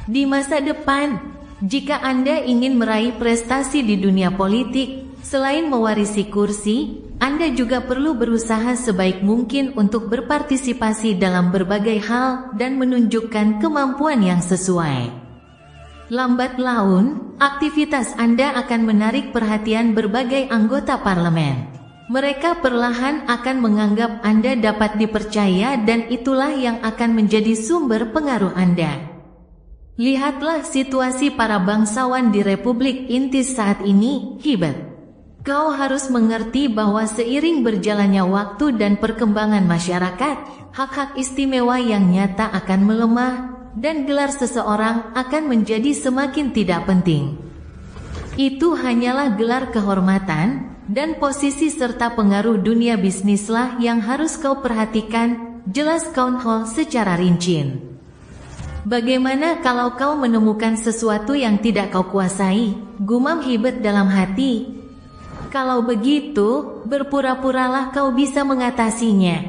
Di masa depan, jika Anda ingin meraih prestasi di dunia politik, selain mewarisi kursi, Anda juga perlu berusaha sebaik mungkin untuk berpartisipasi dalam berbagai hal dan menunjukkan kemampuan yang sesuai. Lambat laun, aktivitas Anda akan menarik perhatian berbagai anggota parlemen. Mereka perlahan akan menganggap Anda dapat dipercaya dan itulah yang akan menjadi sumber pengaruh Anda. Lihatlah situasi para bangsawan di Republik Inggris saat ini, Hibert. Kau harus mengerti bahwa seiring berjalannya waktu dan perkembangan masyarakat, hak-hak istimewa yang nyata akan melemah, dan gelar seseorang akan menjadi semakin tidak penting. Itu hanyalah gelar kehormatan, dan posisi serta pengaruh dunia bisnislah yang harus kau perhatikan, jelas Count Hall secara rinci. Bagaimana kalau kau menemukan sesuatu yang tidak kau kuasai, gumam Hibert dalam hati. Kalau begitu, berpura-puralah kau bisa mengatasinya.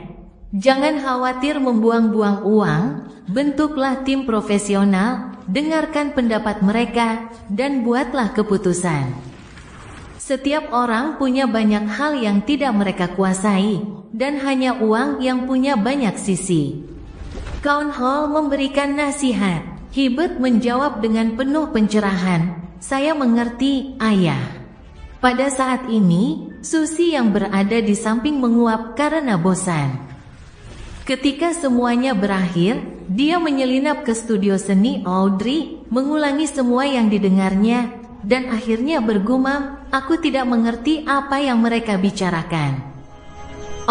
Jangan khawatir membuang-buang uang, bentuklah tim profesional, dengarkan pendapat mereka, dan buatlah keputusan. Setiap orang punya banyak hal yang tidak mereka kuasai, dan hanya uang yang punya banyak sisi. Count Hall memberikan nasihat. Hibert menjawab dengan penuh pencerahan, "Saya mengerti, Ayah." Pada saat ini, Susi yang berada di samping menguap karena bosan. Ketika semuanya berakhir, dia menyelinap ke studio seni Audrey, mengulangi semua yang didengarnya, dan akhirnya bergumam, "Aku tidak mengerti apa yang mereka bicarakan."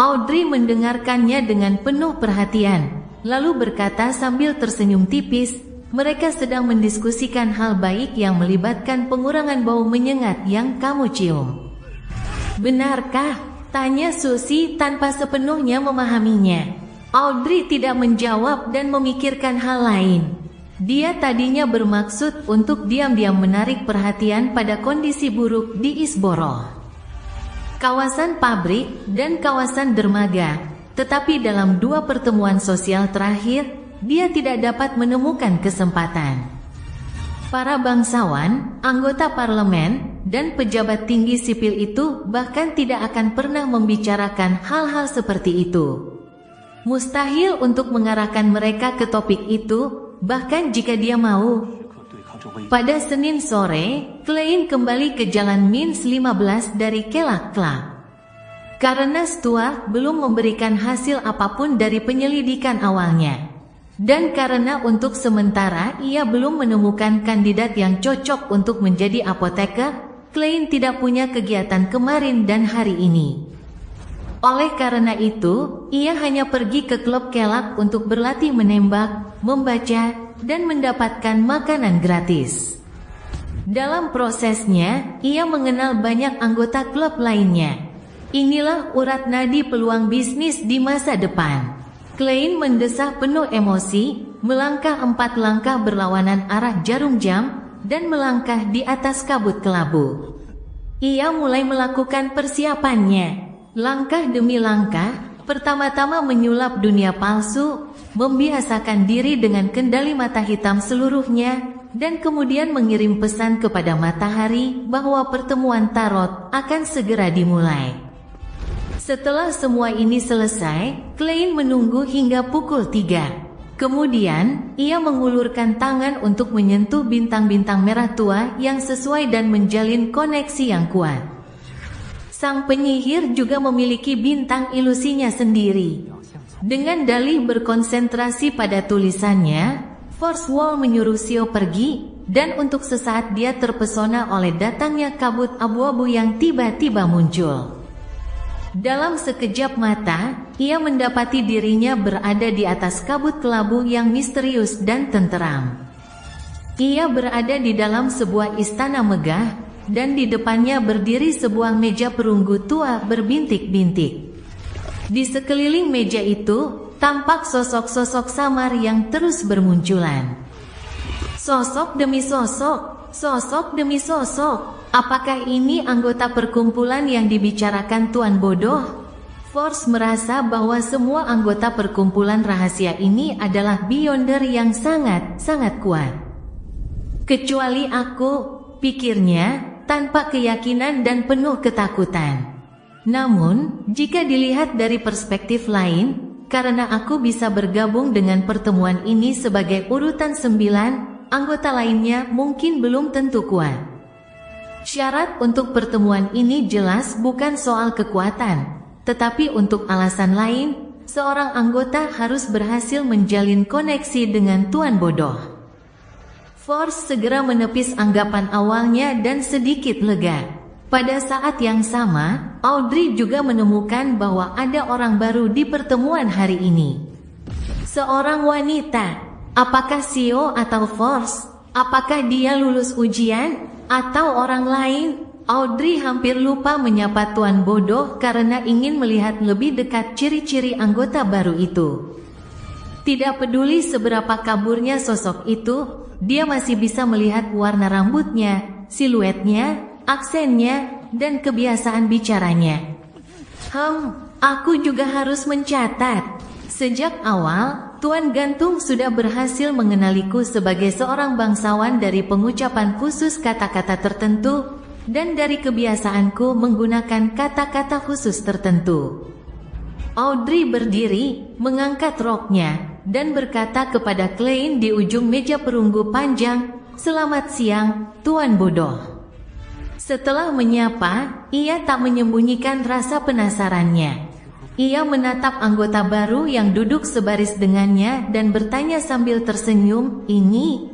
Audrey mendengarkannya dengan penuh perhatian, lalu berkata sambil tersenyum tipis, "Mereka sedang mendiskusikan hal baik yang melibatkan pengurangan bau menyengat yang kamu cium." "Benarkah?" tanya Susi tanpa sepenuhnya memahaminya. Audrey tidak menjawab dan memikirkan hal lain. Dia tadinya bermaksud untuk diam-diam menarik perhatian pada kondisi buruk di Eastborough, kawasan pabrik dan kawasan dermaga, tetapi dalam dua pertemuan sosial terakhir, dia tidak dapat menemukan kesempatan. Para bangsawan, anggota parlemen, dan pejabat tinggi sipil itu bahkan tidak akan pernah membicarakan hal-hal seperti itu. Mustahil untuk mengarahkan mereka ke topik itu, bahkan jika dia mau. Pada Senin sore, Klein kembali ke Jalan Mins 15 dari Kellogg Club. Karena Stuart belum memberikan hasil apapun dari penyelidikan awalnya. Dan karena untuk sementara ia belum menemukan kandidat yang cocok untuk menjadi apoteker, Klein tidak punya kegiatan kemarin dan hari ini. Oleh karena itu, ia hanya pergi ke klub Kellogg untuk berlatih menembak, membaca, dan mendapatkan makanan gratis. Dalam prosesnya, ia mengenal banyak anggota klub lainnya. Inilah urat nadi peluang bisnis di masa depan. Klein mendesah penuh emosi, melangkah 4 langkah berlawanan arah jarum jam, dan melangkah di atas kabut kelabu. Ia mulai melakukan persiapannya. Langkah demi langkah, pertama-tama menyulap dunia palsu, membiasakan diri dengan kendali mata hitam seluruhnya, dan kemudian mengirim pesan kepada matahari bahwa pertemuan tarot akan segera dimulai. Setelah semua ini selesai, Klein menunggu hingga pukul 3. Kemudian, ia mengulurkan tangan untuk menyentuh bintang-bintang merah tua yang sesuai dan menjalin koneksi yang kuat. Sang penyihir juga memiliki bintang ilusinya sendiri. Dengan dalih berkonsentrasi pada tulisannya, Force Wall menyuruh Sio pergi, dan untuk sesaat dia terpesona oleh datangnya kabut abu-abu yang tiba-tiba muncul. Dalam sekejap mata, ia mendapati dirinya berada di atas kabut kelabu yang misterius dan tenteram. Ia berada di dalam sebuah istana megah, dan di depannya berdiri sebuah meja perunggu tua berbintik-bintik. Di sekeliling meja itu, tampak sosok-sosok samar yang terus bermunculan. Sosok demi sosok, sosok demi sosok. Apakah ini anggota perkumpulan yang dibicarakan Tuan Bodoh? Force merasa bahwa semua anggota perkumpulan rahasia ini adalah Beyonder yang sangat kuat. Kecuali aku, pikirnya, tanpa keyakinan dan penuh ketakutan. Namun, jika dilihat dari perspektif lain, karena aku bisa bergabung dengan pertemuan ini sebagai urutan 9, anggota lainnya mungkin belum tentu kuat. Syarat untuk pertemuan ini jelas bukan soal kekuatan, tetapi untuk alasan lain, seorang anggota harus berhasil menjalin koneksi dengan Tuan Bodoh. Force segera menepis anggapan awalnya dan sedikit lega. Pada saat yang sama, Audrey juga menemukan bahwa ada orang baru di pertemuan hari ini. Seorang wanita. Apakah Sio atau Force? Apakah dia lulus ujian? Atau orang lain? Audrey hampir lupa menyapa Tuan Bodoh karena ingin melihat lebih dekat ciri-ciri anggota baru itu. Tidak peduli seberapa kaburnya sosok itu, dia masih bisa melihat warna rambutnya, siluetnya, aksennya, dan kebiasaan bicaranya. Aku juga harus mencatat. Sejak awal, Tuan Gantung sudah berhasil mengenaliku sebagai seorang bangsawan dari pengucapan khusus kata-kata tertentu, dan dari kebiasaanku menggunakan kata-kata khusus tertentu. Audrey berdiri, mengangkat roknya, dan berkata kepada Klein di ujung meja perunggu panjang, "Selamat siang, Tuan Bodoh." Setelah menyapa, ia tak menyembunyikan rasa penasarannya. Ia menatap anggota baru yang duduk sebaris dengannya dan bertanya sambil tersenyum, "Ini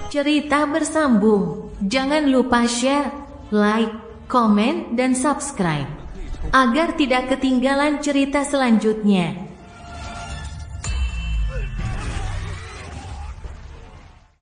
cerita bersambung. Jangan lupa share, like, komen, dan subscribe agar tidak ketinggalan cerita selanjutnya."